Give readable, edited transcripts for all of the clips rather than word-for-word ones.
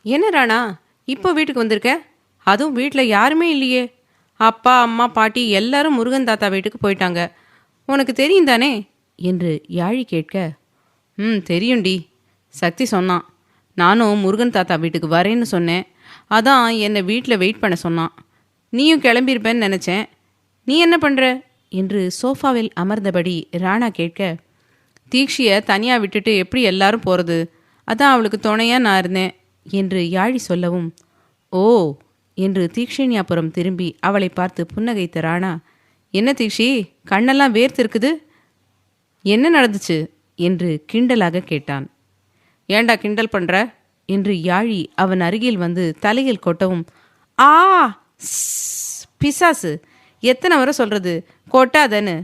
என்ன ராணா, இப்போ வீட்டுக்கு வந்திருக்க? அதுவும் வீட்டில் யாருமே இல்லையே. அப்பா அம்மா பாட்டி எல்லாரும் முருகன் தாத்தா வீட்டுக்கு போயிட்டாங்க. உனக்கு தெரியும் தானே என்று யாழி கேட்க, தெரியும்டி. சக்தி சொன்னான். நானும் முருகன் தாத்தா வீட்டுக்கு வரேன்னு சொன்னேன். அதான் என்னை வீட்டில் வெயிட் பண்ண சொன்னான். நீயும் கிளம்பியிருப்பேன்னு நினச்சேன். நீ என்ன பண்ணுற என்று சோஃபாவில் அமர்ந்தபடி ராணா கேட்க, தீக்ஷியை தனியாக விட்டுட்டு எப்படி எல்லாரும் போகிறது, அதான் அவளுக்கு துணையாக நான் இருந்தேன் என்று யாழி சொல்லவும், ஓ என்று தீக்ஷிணியாபுரம் திரும்பி அவளை பார்த்து புன்னகைத்த ராணா, என்ன தீக்ஷி, கண்ணெல்லாம் வேர்த்து இருக்குது, என்ன நடந்துச்சு என்று கிண்டலாக கேட்டான். ஏண்டா கிண்டல் பண்ணுற என்று யாழி அவன் அருகில் வந்து தலையில் கொட்டவும், ஆ பிசாசு, எத்தனை வரை சொல்கிறது, கொட்டாதன்னு,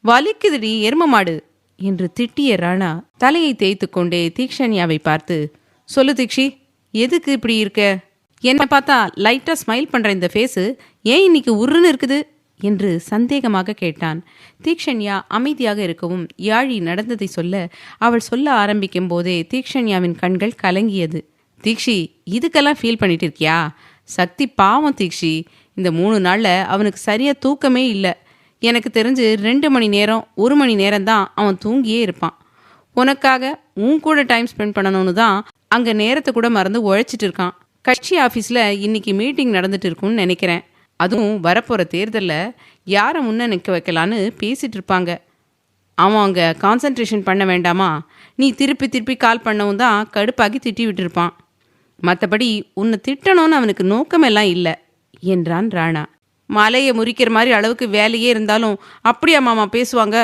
வலிக்குதுடி எரும மாடு என்று திட்டிய ராணா தலையை தேய்த்து கொண்டே தீக்ஷண்யாவை பார்த்து, சொல்லு தீக்ஷி, எதுக்கு இப்படி இருக்க? என்னை பார்த்தா லைட்டாக ஸ்மைல் பண்ணுற இந்த ஃபேஸு ஏன் இன்னைக்கு உருன்னு இருக்குது என்று சந்தேகமாக கேட்டான். தீக்ஷண்யா அமைதியாக இருக்கவும் யாழி நடந்ததை சொல்ல அவள் சொல்ல ஆரம்பிக்கும் போதே தீக்ஷண்யாவின் கண்கள் கலங்கியது. தீக்ஷி, இதுக்கெல்லாம் ஃபீல் பண்ணிட்டு இருக்கியா? சக்தி பாவம் தீக்ஷி, இந்த 3 நாளில் அவனுக்கு சரியாக தூக்கமே இல்லை. எனக்கு தெரிஞ்சு 2 மணி நேரம் 1 மணி நேரம் தான் அவன் தூங்கியே இருப்பான். உனக்காக உன் கூட டைம் ஸ்பெண்ட் பண்ணணும்னு தான் அங்கே நேரத்தை கூட மறந்து உழைச்சிட்டு இருக்கான். கட்சி ஆஃபீஸில் இன்னைக்கு மீட்டிங் நடந்துட்டு இருக்குன்னு நினைக்கிறேன். அதுவும் வரப்போகிற தேர்தலில் யாரை முன்ன நிற்க வைக்கலான்னு பேசிகிட்டு இருப்பாங்க. அவன் அங்கே கான்சன்ட்ரேஷன் பண்ண வேண்டாமா? நீ திருப்பி திருப்பி கால் பண்ணவும் தான் கடுப்பாக்கி திட்டி விட்டுருப்பான். மற்றபடி உன்னை திட்டணும்னு அவனுக்கு நோக்கமெல்லாம் இல்லை என்றான் ராணா. மலையை முறிக்கிற மாதிரி அளவுக்கு வேலையே இருந்தாலும் அப்படியா மாமா பேசுவாங்க?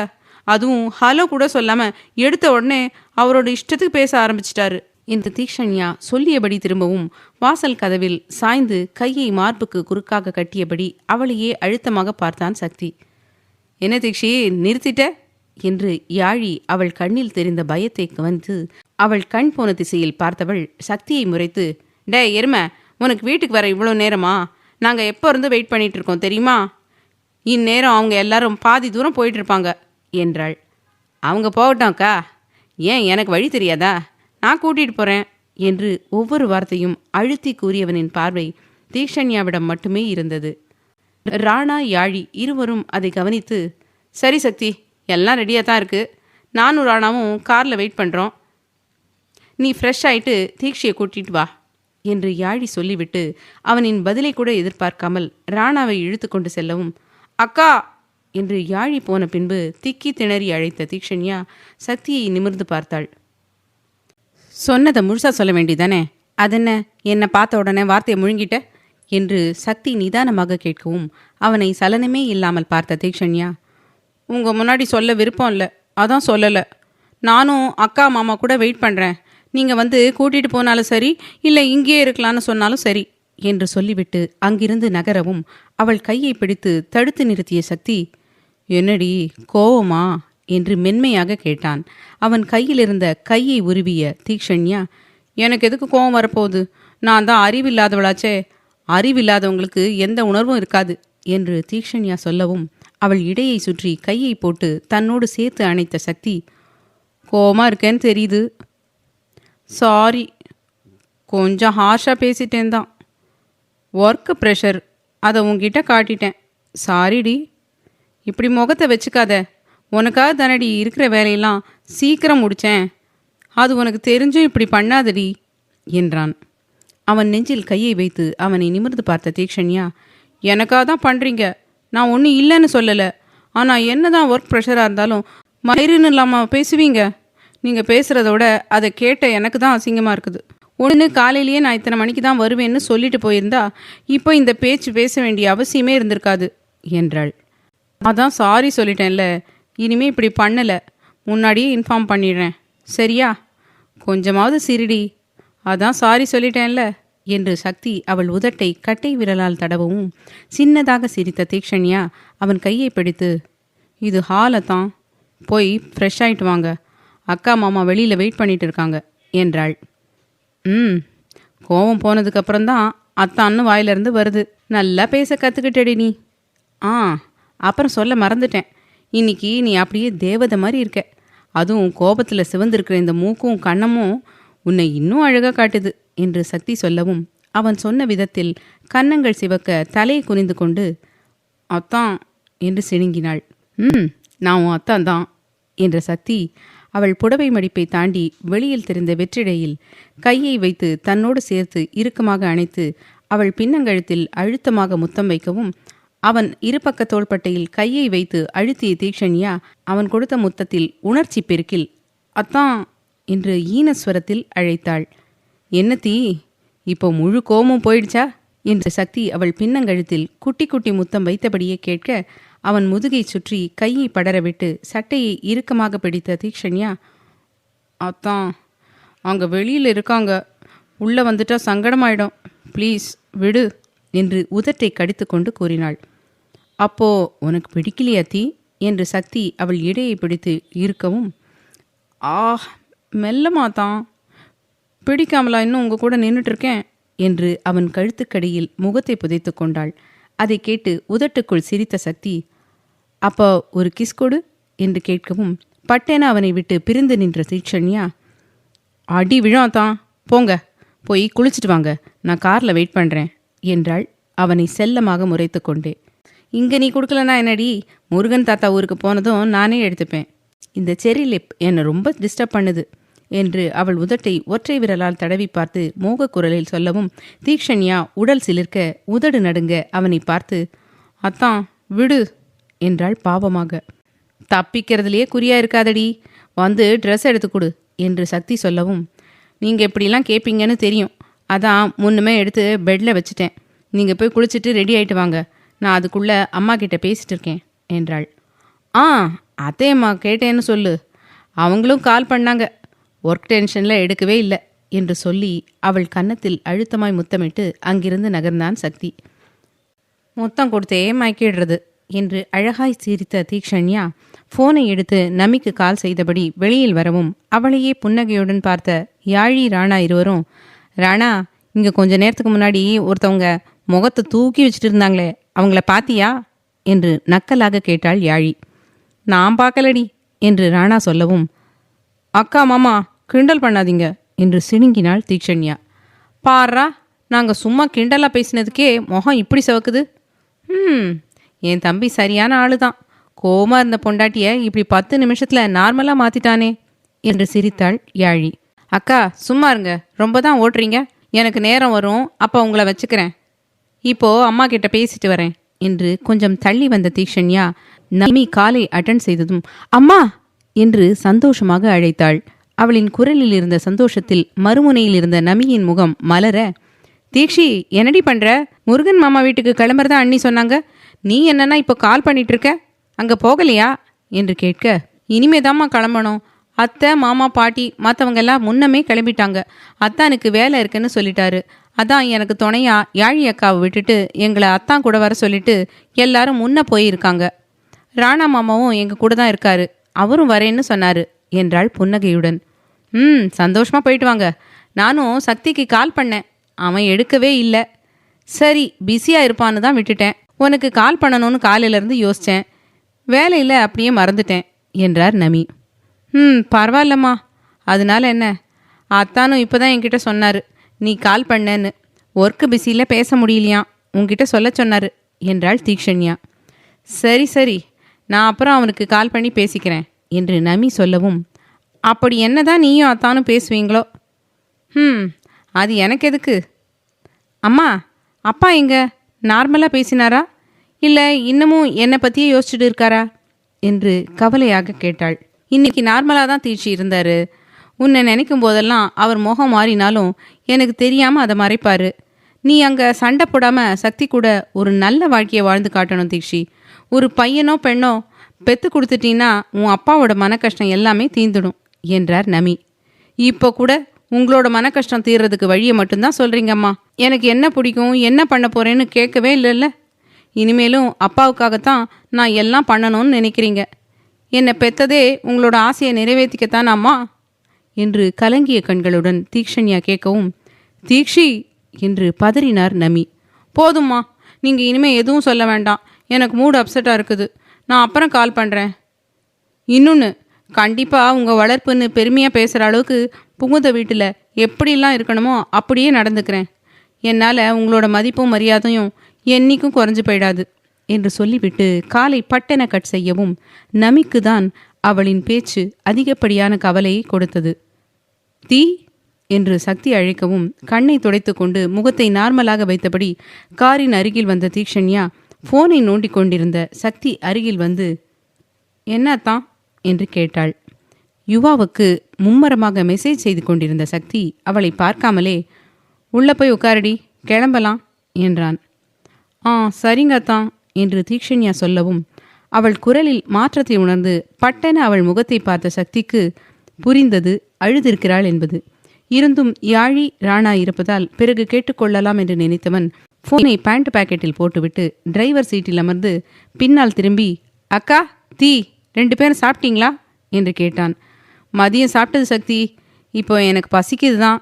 அதுவும் ஹலோ கூட சொல்லாமல் எடுத்த உடனே அவரோட இஷ்டத்துக்கு பேச ஆரம்பிச்சிட்டாரு என்று தீக்ஷண்யா சொல்லியபடி திரும்பவும் வாசல் கதவில் சாய்ந்து கையை மார்புக்கு குறுக்காக கட்டியபடி அவளையே அழுத்தமாக பார்த்தான் சக்தி. என்ன தீக்ஷி, நிறுத்திட்ட என்று யாழி அவள் கண்ணில் தெரிந்த பயத்தை கவனித்து அவள் கண் போன திசையில் பார்த்தவள் சக்தியை முறைத்து, டே எருமை, உனக்கு வீட்டுக்கு வர இவ்வளோ நேரமா? நாங்கள் எப்போ இருந்து வெயிட் பண்ணிட்டு இருக்கோம் தெரியுமா? இந்நேரம் அவங்க எல்லாரும் பாதி தூரம் போயிட்டு இருப்பாங்க என்றாள். அவங்க போகட்டோம்க்கா, ஏன் எனக்கு வழி தெரியாதா? நான் கூட்டிகிட்டு போகிறேன் என்று ஒவ்வொரு வார்த்தையும் அழுத்தி கூறியவனின் பார்வை தீக்ஷண்யாவிடம் மட்டுமே இருந்தது. ராணா யாழி இருவரும் அதை கவனித்து, சரி சக்தி, எல்லாம் ரெடியாக தான் இருக்குது. நானும் ராணாவும் காரில் வெயிட் பண்ணுறோம். நீ ஃப்ரெஷ் ஆகிட்டு தீக்ஷியை கூட்டிகிட்டு வா என்று யாழி சொல்லிவிட்டு அவனின் பதிலை கூட எதிர்பார்க்காமல் ராணாவை இழுத்து கொண்டு செல்லவும், அக்கா என்று யாழி போன பின்பு திக்கி திணறி அழைத்த தீக்ஷண்யா சக்தியை நிமிர்ந்து பார்த்தாள். சொன்னதை முழுசா சொல்ல வேண்டியதானே, அதென்ன என்னை பார்த்த உடனே வார்த்தையை முழுங்கிட்ட என்று சக்தி நிதானமாக கேட்கவும் அவனை சலனமே இல்லாமல் பார்த்த தீக்ஷண்யா, உங்கள் முன்னாடி சொல்ல விருப்பம் இல்லை, அதான் சொல்லலை. நானும் அக்கா மாமா கூட வெயிட் பண்ணுறேன். நீங்கள் வந்து கூட்டிகிட்டு போனாலும் சரி, இல்லை இங்கேயே இருக்கலான்னு சொன்னாலும் சரி என்று சொல்லிவிட்டு அங்கிருந்து நகரவும் அவள் கையை பிடித்து தடுத்து நிறுத்திய சக்தி, என்னடி கோவமா என்று மென்மையாக கேட்டான். அவன் கையில் இருந்த கையை உருவிய தீக்ஷண்யா, எனக்கு எதுக்கு கோவம் வரப்போகுது? நான் தான் அறிவில்லாதவளாச்சே. அறிவில்லாதவங்களுக்கு எந்த உணர்வும் இருக்காது என்று தீக்ஷண்யா சொல்லவும் அவள் இடையை சுற்றி கையை போட்டு தன்னோடு சேர்த்து அணைத்த சக்தி, கோவமா இருக்கேன்னு தெரியுது. சாரி, கொஞ்சம் ஹார்ஷாக பேசிட்டேன் தான். ஒர்க்கு ப்ரெஷர், அதை உங்ககிட்ட காட்டிட்டேன். சாரிடி. இப்படி முகத்தை வச்சுக்காத. உனக்காக தானடி இருக்கிற வேலையெல்லாம் சீக்கிரம் முடித்தேன். அது உனக்கு தெரிஞ்சும் இப்படி பண்ணாதடி என்றான். அவன் நெஞ்சில் கையை வைத்து அவனை நிமிர்ந்து பார்த்த தீக்ஷண்யா, எனக்காக தான் பண்ணுறீங்க, நான் ஒன்றும் இல்லைன்னு சொல்லலை. ஆனால் என்ன தான் ஒர்க் ப்ரெஷராக இருந்தாலும் மயிருன்னு இல்லாமல் பேசுவீங்க. நீங்கள் பேசுகிறதோட அதை கேட்ட எனக்கு தான் அசிங்கமாக இருக்குது. ஒன்று காலையிலேயே நான் இத்தனை மணிக்கு தான் வருவேன்னு சொல்லிட்டு போயிருந்தா இப்போ இந்த பேச்சு பேச வேண்டிய அவசியமே இருந்திருக்காது என்றாள். அதான் சாரி சொல்லிட்டேன்ல, இனிமேல் இப்படி பண்ணலை. முன்னாடியே இன்ஃபார்ம் பண்ணிடுறேன், சரியா? கொஞ்சமாவது சிரிடி. அதான் சாரி சொல்லிட்டேன்ல என்று சக்தி அவள் உதட்டை கட்டை விரலால் தடவவும் சின்னதாக சிரித்த தீக்ஷண்யா அவன் கையை பிடித்து, இது ஹாலை தான், போய் ஃப்ரெஷ் ஆகிட்டு வாங்க, அக்கா மாமா வெளியில் வெயிட் பண்ணிட்டு இருக்காங்க என்றாள். கோவம் போனதுக்கப்புறம்தான் அத்தான்னு வாயிலிருந்து வருது. நல்லா பேச கற்றுக்கிட்டடி நீ. அப்புறம் சொல்ல மறந்துட்டேன், இன்னைக்கு நீ அப்படியே தேவதை மாதிரி இருக்க. அதுவும் கோபத்தில் சிவந்திருக்கிற இந்த மூக்கும் கண்ணமும் உன்னை இன்னும் அழகாக காட்டுது என்று சக்தி சொல்லவும் அவன் சொன்ன விதத்தில் கன்னங்கள் சிவக்க தலையை குனிந்து கொண்டு அத்தான் என்று சிணுங்கினாள். நான் உன் அத்தான் தான் என்ற சக்தி அவள் புடவை மடிப்பை தாண்டி வெளியில் தெரிந்த வெற்றிடையில் கையை வைத்து தன்னோடு சேர்த்து இறுக்கமாக அணைத்து அவள் பின்னங்கழுத்தில் அழுத்தமாக முத்தம் வைக்கவும் அவன் இருபக்க தோள்பட்டையில் கையை வைத்து அழுத்திய தீக்ஷண்யா அவன் கொடுத்த முத்தத்தில் உணர்ச்சி பெருக்கில் அத்தான் என்று ஈனஸ்வரத்தில் அழைத்தாள். என்ன தீ, இப்போ முழு கோபமும் போயிடுச்சா என்று சக்தி அவள் பின்னங்கழுத்தில் குட்டி குட்டி முத்தம் வைத்தபடியே கேட்க அவன் முதுகை சுற்றி கையை படரவிட்டு சட்டையை இறுக்கமாக பிடித்த தீக்ஷண்யா அத்தான் அங்கே வெளியில் இருக்காங்க, உள்ளே வந்துட்டா சங்கடமாயிடும், ப்ளீஸ் விடு என்று உதட்டை கடித்து கொண்டு கூறினாள். அப்போ உனக்கு பிடிக்கலையா தீ என்று சக்தி அவள் இடையை பிடித்து இருக்கவும் மெல்லமாத்தான், பிடிக்காமலா இன்னும் உங்க கூட நின்றுட்டு இருக்கேன் என்று அவன் கழுத்துக்கடியில் முகத்தை புதைத்து கொண்டாள். அதை கேட்டு உதட்டுக்குள் சிரித்த சக்தி அப்போ ஒரு கிஸ் கொடு என்று கேட்கவும் பட்டென அவனை விட்டு பிரிந்து நின்ற தீக்ஷண்யா அடி விழாதான், போங்க போய் குளிச்சுட்டு வாங்க, நான் காரில் வெயிட் பண்ணுறேன் என்றாள் அவனை செல்லமாக முறைத்து கொண்டே. இங்கே நீ கொடுக்கலனா என்னடி, முருகன் தாத்தா ஊருக்கு போனதும் நானே எடுத்துப்பேன், இந்த செரி லிப் என்னை ரொம்ப டிஸ்டர்ப் பண்ணுது என்று அவள் உதட்டை ஒற்றை விரலால் தடவி பார்த்து மோக குரலில் சொல்லவும் தீக்ஷண்யா உடல் சிலிர்க்க உதடு நடுங்க அவனை பார்த்து அத்தான் விடு என்றாள் பாவமாக. தப்பிக்கிறதுலையே குறியா இருக்காதடி, வந்து ட்ரெஸ் எடுத்து கொடு என்று சக்தி சொல்லவும் நீங்கள் எப்படிலாம் கேட்பீங்கன்னு தெரியும், அதான் முன்னுமே எடுத்து பெட்டில் வச்சுட்டேன், நீங்கள் போய் குளிச்சுட்டு ரெடி ஆகிட்டு வாங்க, நான் அதுக்குள்ளே அம்மா கிட்ட பேசிட்டு இருக்கேன் என்றாள். அத்தையம்மா கேட்டேன்னு சொல்லு, அவங்களும் கால் பண்ணாங்க, ஒர்க் டென்ஷனில் எடுக்கவே இல்லை என்று சொல்லி அவள் கன்னத்தில் அழுத்தமாய் முத்தமிட்டு அங்கிருந்து நகர்ந்தான் சக்தி. முத்தம் கொடுத்தே மயக்கிடுறது என்று அழகாய் சிரித்த தீக்ஷண்யா ஃபோனை எடுத்து நமிக்கு கால் செய்தபடி வெளியில் வரவும் அவளையே புன்னகையுடன் பார்த்த யாழி ராணா இருவரும் ராணா இங்கே கொஞ்ச நேரத்துக்கு முன்னாடி ஒருத்தவங்க முகத்தை தூக்கி வச்சுட்டு இருந்தாங்களே, அவங்கள பாத்தியா என்று நக்கலாக கேட்டாள் யாழி. நான் பார்க்கலடி என்று ராணா சொல்லவும் அக்கா மாமா கிண்டல் பண்ணாதீங்க என்று சிணுங்கினாள் தீக்ஷண்யா. பாரா, நாங்கள் சும்மா கிண்டலாக பேசினதுக்கே முகம் இப்படி சிவக்குது. என் தம்பி சரியான ஆளு தான், கோமா இருந்த பொண்டாட்டிய இப்படி 10 நிமிஷத்தில் நார்மலாக மாற்றிட்டானே என்று சிரித்தாள் யாழி. அக்கா சும்மா இருங்க, ரொம்ப தான் ஓட்டுறீங்க, எனக்கு நேரம் வரும், அப்போ உங்களை வச்சுக்கிறேன், இப்போ அம்மா கிட்ட பேசிட்டு வரேன் என்று கொஞ்சம் தள்ளி வந்த தீக்ஷண்யா நமி காலை அட்டன் செய்ததும் அம்மா என்று சந்தோஷமாக அழைத்தாள். அவளின் குரலில் இருந்த சந்தோஷத்தில் மறுமுனையில் இருந்த நமியின் முகம் மலர தீக்ஷி என்னடி பண்ற, முருகன் மாமா வீட்டுக்கு கிளம்புறதா அண்ணி சொன்னாங்க, நீ என்னன்னா இப்போ கால் பண்ணிட்டு இருக்க, அங்கே போகலையா என்று கேட்க இனிமேதாம்மா கிளம்பணும், அத்தை மாமா பாட்டி மற்றவங்க எல்லாம் முன்னமே கிளம்பிட்டாங்க, அத்தானுக்கு வேலை இருக்குன்னு சொல்லிட்டாரு, அதான் எனக்கு துணையா யாழி அக்காவை விட்டுட்டு எங்களை அத்தான் கூட வர சொல்லிட்டு எல்லாரும் முன்ன போயிருக்காங்க, ராணா மாமாவும் எங்கள் கூட தான் இருக்காரு, அவரும் வரேன்னு சொன்னாரு என்றாள் புன்னகையுடன். சந்தோஷமாக போயிட்டு வாங்க, நானும் சக்திக்கு கால் பண்ணேன், அவன் எடுக்கவே இல்லை, சரி பிஸியாக இருப்பான்னு தான் விட்டுட்டேன், உனக்கு கால் பண்ணணும்னு காலையிலேருந்து யோசித்தேன், வேலையில் அப்படியே மறந்துட்டேன் என்றார் நமி. பரவாயில்லம்மா, அதனால என்ன, அத்தானும் இப்போ தான் என்கிட்ட சொன்னார் நீ கால் பண்ணேன்னு, ஒர்க்கு பிஸியில் பேச முடியலையாம், உன்கிட்ட சொல்ல சொன்னார் என்றாள் தீக்ஷண்யா. சரி சரி, நான் அப்புறம் அவனுக்கு கால் பண்ணி பேசிக்கிறேன் என்று நமி சொல்லவும் அப்படி என்ன தான் நீயும் அத்தானும் பேசுவீங்களோ. அது எனக்கு எதுக்கு அம்மா, அப்பா எங்க நார்மலாக பேசினாரா இல்லை இன்னமும் என்னை பற்றியே யோசிச்சுட்டு இருக்காரா என்று கவலையாக கேட்டாள். இன்னைக்கு நார்மலாக தான் தீட்சி இருந்தார், உன்னை நினைக்கும் போதெல்லாம் அவர் முகம் மாறினாலும் எனக்கு தெரியாமல் அதை மறைப்பார், நீ அங்கே சண்டை போடாமல் சக்தி கூட ஒரு நல்ல வாழ்க்கையை வாழ்ந்து காட்டணும் தீக்ஷி, ஒரு பையனோ பெண்ணோ பெற்று கொடுத்துட்டீன்னா உன் அப்பாவோட மன கஷ்டம் எல்லாமே தீர்ந்துடும் என்றார் நமி. இப்போ கூட உங்களோட மன கஷ்டம் தீர்றதுக்கு வழியை மட்டும்தான் சொல்கிறீங்கம்மா, எனக்கு என்ன பிடிக்கும் என்ன பண்ண போகிறேன்னு கேட்கவே இல்லைல்ல, இனிமேலும் அப்பாவுக்காகத்தான் நான் எல்லாம் பண்ணணும்னு நினைக்கிறீங்க, என்னை பெற்றதே உங்களோட ஆசையை நிறைவேற்றிக்கத்தான் அம்மா என்று கலங்கிய கண்களுடன் தீக்ஷண்யா கேட்கவும் தீக்ஷி என்று பதறினார் நமி. போதும்மா, நீங்கள் இனிமேல் எதுவும் சொல்ல வேண்டாம், எனக்கு மூடு அப்செட்டாக இருக்குது, நான் அப்புறம் கால் பண்ணுறேன். இன்னொன்று, கண்டிப்பாக உங்கள் வளர்ப்புன்னு பெருமையாக பேசுகிற அளவுக்கு புகுந்த வீட்டில் எப்படிலாம் இருக்கணுமோ அப்படியே நடந்துக்கிறேன். என்னால் உங்களோட மதிப்பும் மரியாதையும் என்னைக்கும் குறைஞ்சு போயிடாது என்று சொல்லிவிட்டு காலை பட்டென கட் செய்யவும் நமிக்கு தான் அவளின் பேச்சு அதிகப்படியான கவலையை கொடுத்தது. தீ என்று சக்தி அழைக்கவும் கண்ணை துடைத்து கொண்டு முகத்தை நார்மலாக வைத்தபடி காரின் அருகில் வந்த தீக்ஷண்யா ஃபோனை நோண்டிக் கொண்டிருந்த சக்தி அருகில் வந்து, என்னத்தான் என்று கேட்டாள். யுவாவுக்கு மும்மரமாக மெசேஜ் செய்து கொண்டிருந்த சக்தி அவளை பார்க்காமலே, உள்ள போய் உட்காரடி, கிளம்பலாம் என்றான். சரிங்கத்தான் என்று தீக்ஷண்யா சொல்லவும் அவள் குரலில் மாற்றத்தை உணர்ந்து பட்டென அவள் முகத்தை பார்த்த சக்திக்கு புரிந்தது அழுதிருக்கிறாள் என்பது. இருந்தும் யாழி ராணா இருப்பதால் பிறகு கேட்டுக்கொள்ளலாம் என்று நினைத்தவன் ஃபோனை பேண்ட் பாக்கெட்டில் போட்டுவிட்டு டிரைவர் சீட்டில் அமர்ந்து பின்னால் திரும்பி, அக்கா, தீ, 2 பேரும் சாப்பிட்டீங்களா என்று கேட்டான். மதியம் சாப்பிட்டது சக்தி, இப்போ எனக்கு பசிக்குது தான்.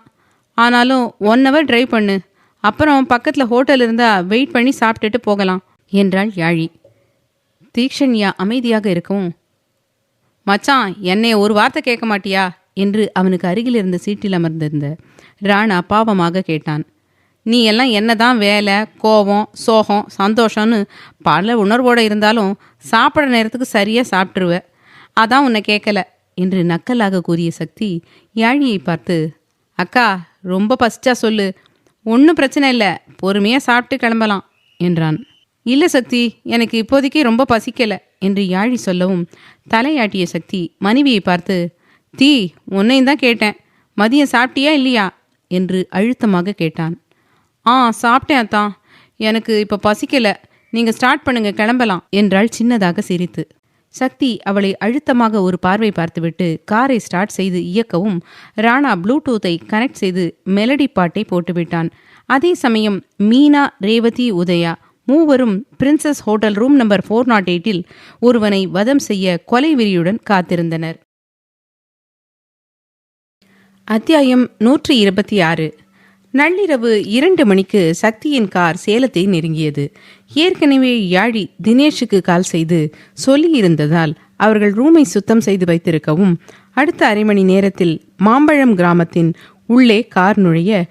ஆனாலும் 1 hour டிரைவ் பண்ணு, அப்புறம் பக்கத்தில் ஹோட்டல் இருந்தால் வெயிட் பண்ணி சாப்பிட்டுட்டு போகலாம் என்றாள் யாழி. தீக்ஷண்யா அமைதியாக இருக்கவும், மச்சான், என்னை ஒரு வார்த்தை கேட்க மாட்டியா என்று அவனுக்கு அருகில் இருந்த சீட்டில் அமர்ந்திருந்த ராணா பாவமாக கேட்டான். நீ எல்லாம் என்னதான் வேலை, கோபம், சோகம், சந்தோஷம்னு பல உணர்வோடு இருந்தாலும் சாப்பிட்ற நேரத்துக்கு சரியாக சாப்பிட்ருவ. அதான் உன்னை கேட்கல என்று நக்கலாக கூறிய சக்தி யாழியை பார்த்து, அக்கா, ரொம்ப பசிச்சா சொல்லு, ஒன்றும் பிரச்சனை இல்லை, பொறுமையாக சாப்பிட்டு கிளம்பலாம் என்றான். இல்லை சக்தி, எனக்கு இப்போதைக்கு ரொம்ப பசிக்கலை என்று யாழி சொல்லவும் தலையாட்டிய சக்தி மனைவியை பார்த்து, தீ, உன்னையும் தான் கேட்டேன், மதியம் சாப்பிட்டியா இல்லையா என்று அழுத்தமாக கேட்டான். சாப்பிட்டேன் அத்தான், எனக்கு இப்போ பசிக்கலை, நீங்கள் ஸ்டார்ட் பண்ணுங்க, கிளம்பலாம் என்றாள் சின்னதாக சிரித்து. சக்தி அவளை அழுத்தமாக ஒரு பார்வை பார்த்துவிட்டு காரை ஸ்டார்ட் செய்து இயக்கவும் ராணா ப்ளூடூத்தை கனெக்ட் செய்து மெலடி பாட்டை போட்டுவிட்டான். அதே சமயம் மீனா, ரேவதி, உதயா மூவரும் பிரின்சஸ் ஹோட்டல் ரூம் நம்பர் 408 ஒருவனை வதம் செய்ய கொலை வெறியுடன் காத்திருந்தனர். அத்தியாயம் 126. நள்ளிரவு 2 மணிக்கு சக்தியின் கார் சேலத்தை நெருங்கியது. ஏற்கனவே யாழி தினேஷுக்கு கால் செய்து சொல்லியிருந்ததால் அவர்கள் ரூமை சுத்தம் செய்து வைத்திருக்கவும் அடுத்த அரை மணி நேரத்தில் மாம்பழம் கிராமத்தின் உள்ளே கார் நுழைய,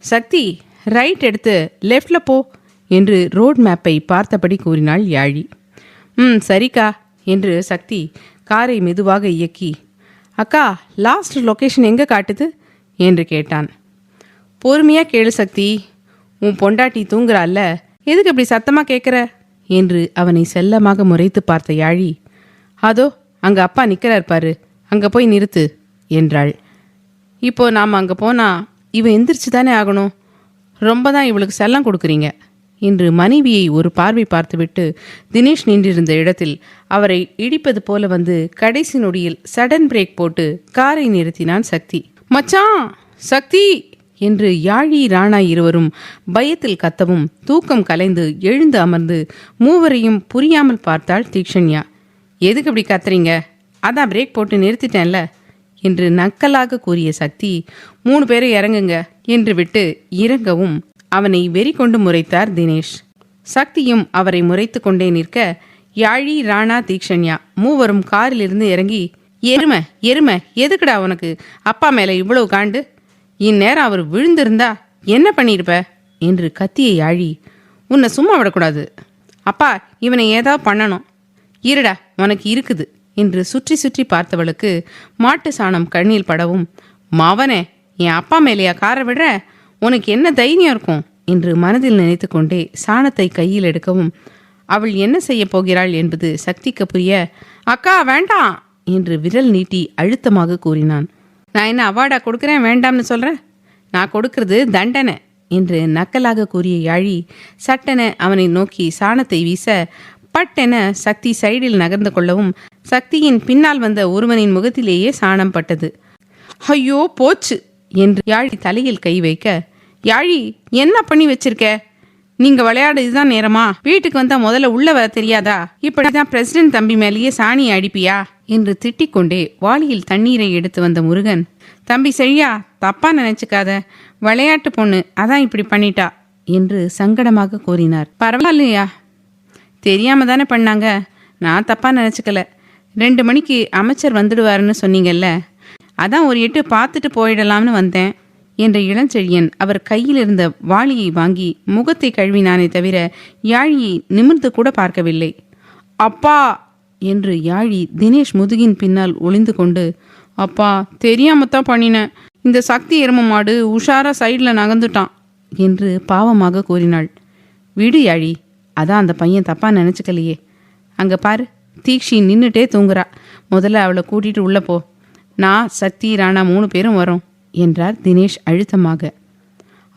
சக்தி, ரைட் எடுத்து லெஃப்ட்ல போ என்று ரோட் மேப்பை பார்த்தபடி கூறினாள் யாழி. சரிக்கா என்று சக்தி காரை மெதுவாக இயக்கி, அக்கா, லாஸ்ட் லொக்கேஷன் எங்கே காட்டுது என்று கேட்டான். பொறுமையாக கேளு சக்தி, உன் பொண்டாட்டி தூங்குறாள்ல, எதுக்கு இப்படி சத்தமாக கேட்குற என்று அவனை செல்லமாக முறைத்து பார்த்த யாழி, அதோ அங்கே அப்பா நிற்கிறார் பாரு, அங்கே போய் நிறுத்து என்றாள். இப்போ நாம் அங்கே போனால் இவன் எந்திரிச்சு தானே ஆகணும், ரொம்ப தான் இவளுக்கு செல்லம் கொடுக்குறீங்க என்று மனைவியை ஒரு பார்வை பார்த்துவிட்டு தினேஷ் நின்றிருந்த இடத்தில் அவரை இடிப்பது போல வந்து கடைசி நொடியில் சடன் பிரேக் போட்டு காரை நிறுத்தினான் சக்தி. மச்சான், சக்தி என்று யாழி ராணா இருவரும் பயத்தில் கத்தவும் தூக்கம் கலைந்து எழுந்து அமர்ந்து மூவரையும் புரியாமல் பார்த்தாள் தீக்ஷண்யா. எதுக்கு இப்படி கத்துறீங்க, அதான் பிரேக் போட்டு நிறுத்திட்டேன்ல என்று நக்கலாக கூறிய சக்தி, 3 பேரை இறங்குங்க என்று விட்டு இறங்கவும் அவனை வெறி கொண்டு முறைத்தார் தினேஷ். சக்தியும் அவரை முறைத்து கொண்டே நிற்க யாழி, ராணா, தீக்ஷண்யா மூவரும் காரிலிருந்து இறங்கி, எருமை எருமை, எதுக்குடா உனக்கு அப்பா மேலே இவ்வளவு காண்டு, இந்நேரம் அவர் விழுந்திருந்தா என்ன பண்ணியிருப்ப என்று கத்திய யாழி, உன்னை சும்மா விடக்கூடாது, அப்பா இவனை ஏதாவது பண்ணணும், இருடா உனக்கு இருக்குது என்று சுற்றி சுற்றி பார்த்தவளுக்கு மாட்டு சாணம் கண்ணில் படவும், மவனே, என் அப்பா மேலேயா காரை விடுற, உனக்கு என்ன தைரியம் இருக்கும் என்று மனதில் நினைத்து கொண்டே சாணத்தை கையில் எடுக்கவும் அவள் என்ன செய்ய போகிறாள் என்பது சக்திக்கு புரிய, அக்கா வேண்டாம் என்று விரல் நீட்டி அழுத்தமாக கூறினான். நான் என்ன அவார்டா கொடுக்குறேன் வேண்டாம்னு சொல்கிறேன், நான் கொடுக்கறது தண்டனை என்று நக்கலாக கூறிய யாழி சட்டென அவனை நோக்கி சாணத்தை வீச பட்டென சக்தி சைடில் நகர்ந்து கொள்ளவும் சக்தியின் பின்னால் வந்த ஒருவனின் முகத்திலேயே சாணம் பட்டது. ஐயோ போச்சு என்று யாழி தலையில் கை வைக்க, யாழி என்ன பண்ணி வச்சிருக்க, நீங்க விளையாட இதுதான் நேரமா, வீட்டுக்கு வந்தா முதல்ல உள்ள வர தெரியாதா, இப்படிதான் பிரசிடென்ட் தம்பி மேலேயே சாணியை அடிப்பியா என்று திட்டிக் கொண்டே வாளியில் தண்ணீரை எடுத்து வந்த முருகன், தம்பி செழியா, தப்பா நினைச்சுக்காத, விளையாட்டு பொண்ணு அதான் இப்படி பண்ணிட்டா என்று சங்கடமாக கூறினார். பரவாயில்லையா, தெரியாம தானே பண்ணாங்க, நான் தப்பா நினைச்சுக்கல, 2 மணிக்கு அமைச்சர் வந்துடுவாருன்னு சொன்னீங்கல்ல, அதான் ஒரு எட்டு பார்த்துட்டு போயிடலாம்னு வந்தேன், என்ற இளஞ்செழியன் அவர் கையில் இருந்த வாளியை வாங்கி முகத்தை கழுவினானே தவிர யாழியை நிமிர்ந்து கூட பார்க்கவில்லை. அப்பா என்று யாழி தினேஷ் முதுகின் பின்னால் ஒளிந்து கொண்டு, அப்பா தெரியாமத்தான் பண்ணினேன், இந்த சக்தி எரும மாடு உஷாரா சைடில் நகர்ந்துட்டான் என்று பாவமாக கூறினாள். விடு யாழி, அதான் அந்த பையன் தப்பா நினச்சிக்கலையே. அங்கே பாரு, தீக்ஷி நின்றுட்டே தூங்குறா, முதல்ல அவளை கூட்டிகிட்டு உள்ளே போ, நான் சக்தி ராணா 3 பேரும் வரோம் என்றார் தினேஷ் அழுத்தமாக.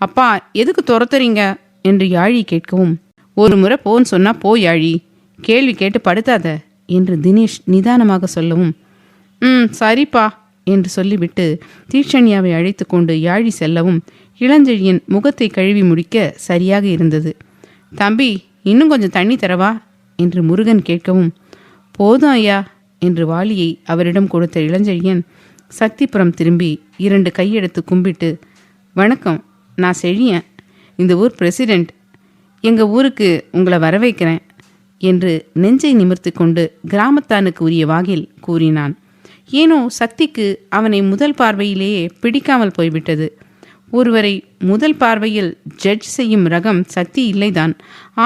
அப்பா எதுக்கு துரத்துறீங்க என்று யாழி கேட்கவும், ஒரு முறை போன்னு சொன்னா போ யாழி, கேள்வி கேட்டு படுத்தாத என்று தினேஷ் நிதானமாக சொல்லவும், சரிப்பா என்று சொல்லிவிட்டு தீக்ஷண்யாவை அழைத்து கொண்டு யாழி செல்லவும் இளஞ்செழியன் முகத்தை கழுவி முடிக்க சரியாக இருந்தது. தம்பி இன்னும் கொஞ்சம் தண்ணி தரவா என்று முருகன் கேட்கவும், போதும் ஐயா என்று வாளியை அவரிடம் கொடுத்த இளஞ்செழியன் சக்திபுரம் திரும்பி 2 கையெடுத்து கும்பிட்டு, வணக்கம், நான் செழியன், இந்த ஊர் பிரசிடெண்ட், எங்கள் ஊருக்கு உங்களை வரவைக்கிறேன் என்று நெஞ்சை நிமிர்த்தி கொண்டு கிராமத்தானுக்கு உரிய வாகில் கூறினான். ஏனோ சக்திக்கு அவனை முதல் பார்வையிலேயே பிடிக்காமல் போய்விட்டது. ஒருவரை முதல் பார்வையில் ஜட்ஜ் செய்யும் ரகம் சக்தி இல்லைதான்.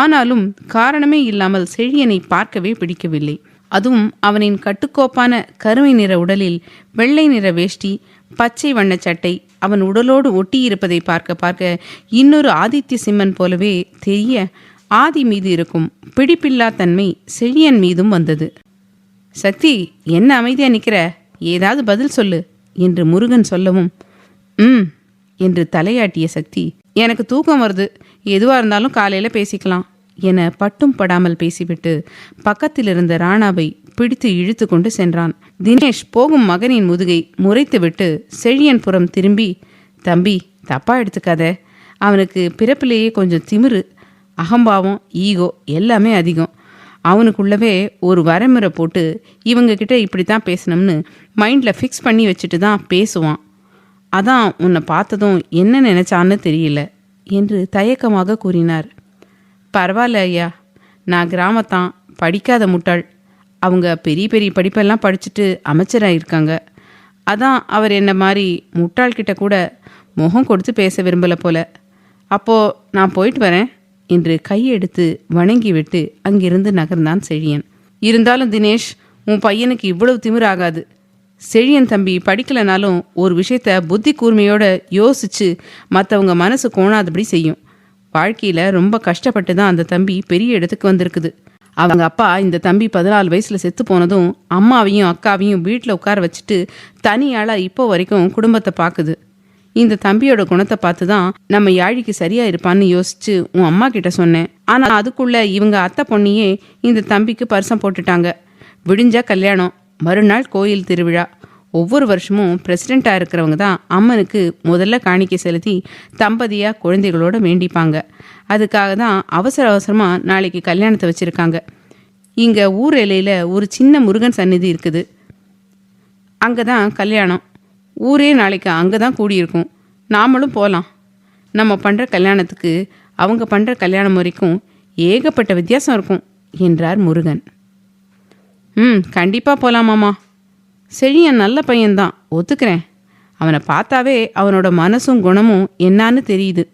ஆனாலும் காரணமே இல்லாமல் செழியனை பார்க்கவே பிடிக்கவில்லை. அதுவும் அவனின் கட்டுக்கோப்பான கருமை நிற உடலில் வெள்ளை நிற வேஷ்டி, பச்சை வண்ண சட்டை அவன் உடலோடு ஒட்டியிருப்பதை பார்க்க பார்க்க இன்னொரு ஆதித்ய சிம்மன் போலவே தெரிய ஆதி மீது இருக்கும் பிடிப்பில்லா தன்மை செழியன் மீதும் வந்தது. சக்தி என்ன அமைதியா நிற்கிற, ஏதாவது பதில் சொல்லு என்று முருகன் சொல்லவும், என்று தலையாட்டிய சக்தி, எனக்கு தூக்கம் வருது, எதுவாக இருந்தாலும் காலையில் பேசிக்கலாம் என பட்டும் படாமல் பேசிவிட்டு பக்கத்தில் இருந்த ராணாவை பிடித்து இழுத்து கொண்டு சென்றான். தினேஷ் போகும் மகனின் முதுகை முறைத்துவிட்டு செழியன் புறம் திரும்பி, தம்பி தப்பா எடுத்துக்காத, அவனுக்கு பிறப்பிலேயே கொஞ்சம் திமிரு, அகம்பாவம், ஈகோ எல்லாமே அதிகம். அவனுக்குள்ளவே ஒரு வரமுறை போட்டு இவங்க கிட்ட இப்படித்தான் பேசணும்னு மைண்டில் ஃபிக்ஸ் பண்ணி வச்சுட்டு தான் பேசுவான். அதான் உன்னை பார்த்ததும் என்ன நினைச்சான்னு தெரியல என்று தயக்கமாக கூறினார். பரவாயில்ல ஐயா, நான் கிராமத்தான், படிக்காத முட்டாள். அவங்க பெரிய பெரிய படிப்பெல்லாம் படிச்சுட்டு அமைச்சராக இருக்காங்க. அதான் அவர் என்ன மாதிரி முட்டாள்கிட்ட கூட முகம் கொடுத்து பேச விரும்பலை போல. அப்போது நான் போயிட்டு வரேன் என்று கையெடுத்து வணங்கிவிட்டு அங்கிருந்து நகர்ந்தான் செழியன். இருந்தாலும் தினேஷ், உன் பையனுக்கு இவ்வளவு திமிராகாது. செழியன் தம்பி படிக்கலைனாலும் ஒரு விஷயத்த புத்தி கூர்மையோட யோசிச்சு மற்றவங்க மனசு கோணாதபடி செய்யும். வாழ்க்கையில் ரொம்ப கஷ்டப்பட்டு தான் அந்த தம்பி பெரிய இடத்துக்கு வந்திருக்குது. அவங்க அப்பா இந்த தம்பி 14 வயசில் செத்து போனதும் அம்மாவையும் அக்காவையும் வீட்டில் உட்கார வச்சுட்டு தனியாளாக இப்போ வரைக்கும் குடும்பத்தை பார்க்குது. இந்த தம்பியோட குணத்தை பார்த்து தான் நம்ம யாழிக்கு சரியா இருப்பான்னு யோசிச்சு உன் அம்மா கிட்ட சொன்னேன். ஆனால் அதுக்குள்ள இவங்க அத்தை பொண்ணியே இந்த தம்பிக்கு பரிசம் போட்டுட்டாங்க. விடிஞ்சா கல்யாணம், மறுநாள் கோயில் திருவிழா. ஒவ்வொரு வருஷமும் பிரசிடெண்ட்டாக இருக்கிறவங்க தான் அம்மனுக்கு முதல்ல காணிக்கை செலுத்தி தம்பதியாக குழந்தைகளோட வேண்டிப்பாங்க. அதுக்காக தான் அவசர அவசரமாக நாளைக்கு கல்யாணத்தை வச்சுருக்காங்க. இங்கே ஊர் எல்லையில் ஒரு சின்ன முருகன் சந்நிதி இருக்குது, அங்கே தான் கல்யாணம். ஊரே நாளைக்கு அங்கே தான் கூடியிருக்கும். நாமளும் போகலாம். நம்ம பண்ணுற கல்யாணத்துக்கு அவங்க பண்ணுற கல்யாணம் வரைக்கும் ஏகப்பட்ட வித்தியாசம் இருக்கும் என்றார் முருகன். கண்டிப்பாக போகலாமாம்மா. செழியன் நல்ல பையன்தான், ஒத்துக்கிறேன். அவனை பார்த்தாவே அவனோட மனசும் குணமும் என்னான்னு தெரியுது.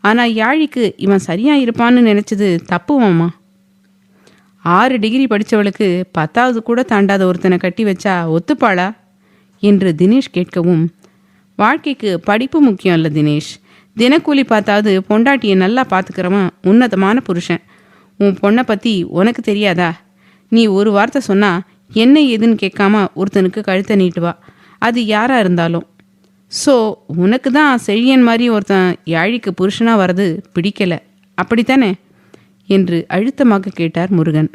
ஆனால் யாழிக்கு இவன் சரியாக இருப்பான்னு நினச்சது தப்புவாம்மா. 6 டிகிரி படித்தவளுக்கு 10வது கூட தாண்டாத ஒருத்தனை கட்டி வச்சா ஒத்துப்பாளா என்று தினேஷ் கேட்கவும், வாழ்க்கைக்கு படிப்பு முக்கியம் இல்லை தினேஷ். தினக்கூலி பார்த்தாவது பொண்டாட்டியை நல்லா பார்த்துக்கிறவன் உன்னதமான புருஷன். உன் பொண்ணை பற்றி உனக்கு தெரியாதா? நீ ஒரு வார்த்தை சொன்னால் என்ன ஏதுன்னு கேட்காம ஒருத்தனுக்கு கழுத்தை நீட்டுவா, அது யாராக இருந்தாலும். ஸோ உனக்கு தான் செழியன் மாதிரி ஒருத்தன் யாழிக்கு புருஷனாக வர்றது பிடிக்கலை, அப்படித்தானே என்று அழுத்தமாக கேட்டார் முருகன்.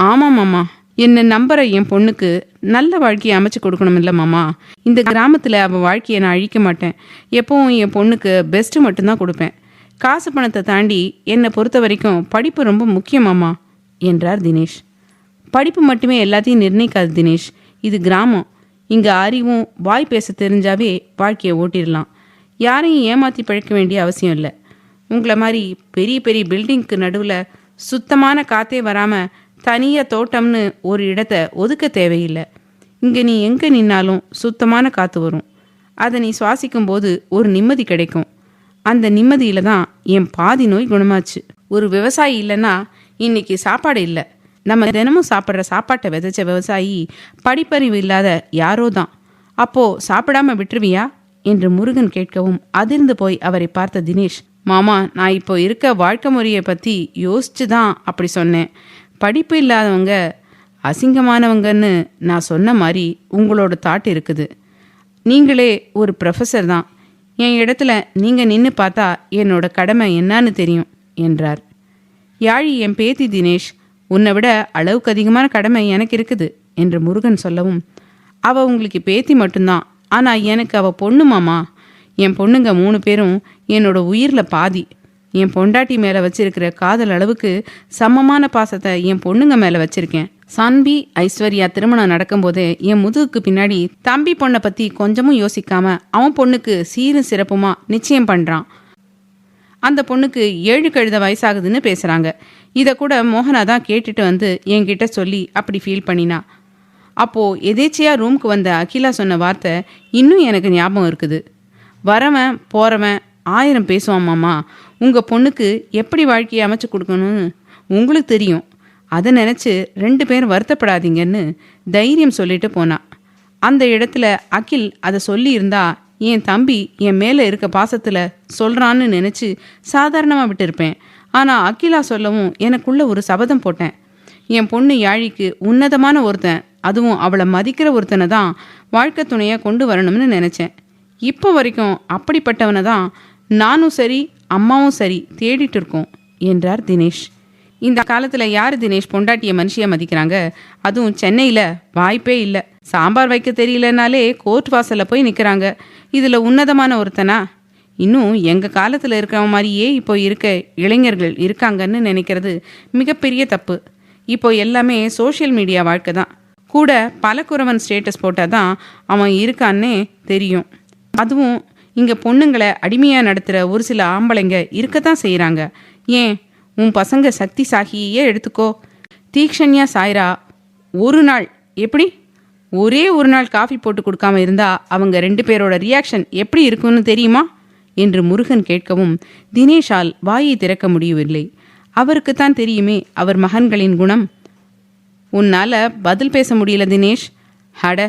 ஆமாம் மாமா, என்னை நம்புற என் பொண்ணுக்கு நல்ல வாழ்க்கையை அமைச்சு கொடுக்கணும் இல்லை மாமா. இந்த கிராமத்தில் அவள் வாழ்க்கையை நான் அழிக்க மாட்டேன். எப்பவும் என் பொண்ணுக்கு பெஸ்ட்டு மட்டும்தான் கொடுப்பேன். காசு பணத்தை தாண்டி என்னை பொறுத்த வரைக்கும் படிப்பு ரொம்ப முக்கியமாம்மா என்றார் தினேஷ். படிப்பு மட்டுமே எல்லாத்தையும் நிர்ணயிக்காது தினேஷ். இது கிராமம். இங்கே அறிவும் வாய் பேச தெரிஞ்சாவே வாழ்க்கையை ஓட்டிடலாம். யாரையும் ஏமாற்றி பழக்க வேண்டிய அவசியம் இல்லை. உங்களை மாதிரி பெரிய பெரிய பில்டிங்க்கு நடுவில் சுத்தமான காற்றே வராமல் தனியாக தோட்டம்னு ஒரு இடத்த ஒதுக்க தேவையில்லை. இங்கே நீ எங்கே நின்னாலும் சுத்தமான காற்று வரும். அதை நீ சுவாசிக்கும் போது ஒரு நிம்மதி கிடைக்கும். அந்த நிம்மதியில தான் என் பாதி நோய் குணமாச்சு. ஒரு விவசாயி இல்லைன்னா இன்னைக்கு சாப்பாடு இல்லை. நம்ம தினமும் சாப்பிட்ற சாப்பாட்டை விதைச்ச விவசாயி படிப்பறிவு இல்லாத யாரோ தான். அப்போ சாப்பிடாம விட்டுருவியா என்று முருகன் கேட்கவும் அதிர்ந்து போய் அவரை பார்த்த தினேஷ், மாமா, நான் இப்போ இருக்க வாழ்க்கை முறையை பற்றி யோசிச்சு தான் அப்படி சொன்னேன். படிப்பு இல்லாதவங்க அசிங்கமானவங்கன்னு நான் சொன்ன மாதிரி உங்களோட தாட் இருக்குது. நீங்களே ஒரு ப்ரொஃபஸர் தான். என் இடத்துல நீங்கள் நின்று பார்த்தா என்னோட கடமை என்னான்னு தெரியும் என்றார். யாழி என் பேத்தி தினேஷ், உன்னை விட அளவுக்கு அதிகமான கடமை எனக்கு இருக்குது என்று முருகன் சொல்லவும், அவள் உங்களுக்கு பேத்தி மட்டும்தான், ஆனால் எனக்கு அவள் பொண்ணு மாமா. என் பொண்ணுங்க 3 பேரும் என்னோட உயிரில் பாதி. என் பொண்டாட்டி மேலே வச்சிருக்கிற காதல் அளவுக்கு சமமான பாசத்தை என் பொண்ணுங்க மேலே வச்சிருக்கேன். சான்வி ஐஸ்வர்யா திருமணம் நடக்கும்போதே என் முதுகுக்கு பின்னாடி தம்பி பொண்ணை பற்றி கொஞ்சமும் யோசிக்காம அவன் பொண்ணுக்கு சீரும் சிறப்புமா நிச்சயம் பண்ணுறான். அந்த பொண்ணுக்கு 7 கழுத வயசாகுதுன்னு பேசுகிறாங்க. இதை கூட மோகனா தான் கேட்டுட்டு வந்து என்கிட்ட சொல்லி அப்படி ஃபீல் பண்ணினா. அப்போது எதேச்சியாக ரூமுக்கு வந்த அகிலா சொன்ன வார்த்தை இன்னும் எனக்கு ஞாபகம் இருக்குது. வரவன் போகிறவன் 1000 பேசுவான் மாமா. உங்கள் பொண்ணுக்கு எப்படி வாழ்க்கையை அமைச்சு கொடுக்கணும்னு உங்களுக்கு தெரியும். அதை நினச்சி 2 பேரும் வருத்தப்படாதீங்கன்னு தைரியம் சொல்லிட்டு போனான். அந்த இடத்துல அகில் அதை சொல்லியிருந்தா என் தம்பி என் மேலே இருக்க பாசத்தில் சொல்கிறான்னு நினச்சி சாதாரணமாக விட்டுருப்பேன். ஆனால் அகிலா சொல்லவும் எனக்குள்ள ஒரு சபதம் போட்டேன். என் பொண்ணு யாழிக்கு உன்னதமான ஒருத்தன், அதுவும் அவளை மதிக்கிற ஒருத்தனை தான் வாழ்க்கை துணையாக கொண்டு வரணும்னு நினச்சேன். இப்போ வரைக்கும் அப்படிப்பட்டவனை தான் நானும் சரி அம்மாவும் சரி தேடிட்டு இருக்கோம் என்றார் தினேஷ். இந்த காலத்தில் யார் தினேஷ் பொண்டாட்டியை மனுஷியாக மதிக்கிறாங்க? அதுவும் சென்னையில் வாய்ப்பே இல்லை. சாம்பார் வைக்க தெரியலனாலே கோர்ட் வாசலில் போய் நிற்கிறாங்க. இதில் உன்னதமான ஒருத்தனா? இன்னும் எங்கள் காலத்தில் இருக்கிற மாதிரியே இப்போ இருக்க இளைஞர்கள் இருக்காங்கன்னு நினைக்கிறது மிகப்பெரிய தப்பு. இப்போ எல்லாமே சோஷியல் மீடியா வாழ்க்கை தான். கூட பலகுறவன் ஸ்டேட்டஸ் போட்டால் தான் அவன் இருக்கான்னே தெரியும். அதுவும் இங்கே பொண்ணுங்களை அடிமையாக நடத்துகிற ஒரு சில ஆம்பளைங்க இருக்கத்தான் செய்கிறாங்க. ஏன், உன் பசங்க சக்தி சாகியே எடுத்துக்கோ. தீக்ஷண்யா சாய்ரா ஒரு நாள், எப்படி ஒரே ஒரு நாள் காஃபி போட்டு கொடுக்காம இருந்தா அவங்க 2 பேரோட ரியாக்ஷன் எப்படி இருக்குன்னு தெரியுமா என்று முருகன் கேட்கவும் தினேஷால் வாயை திறக்க முடியவில்லை. அவருக்குத்தான் தெரியுமே அவர் மகன்களின் குணம். உன்னால் பதில் பேச முடியல தினேஷ். அட,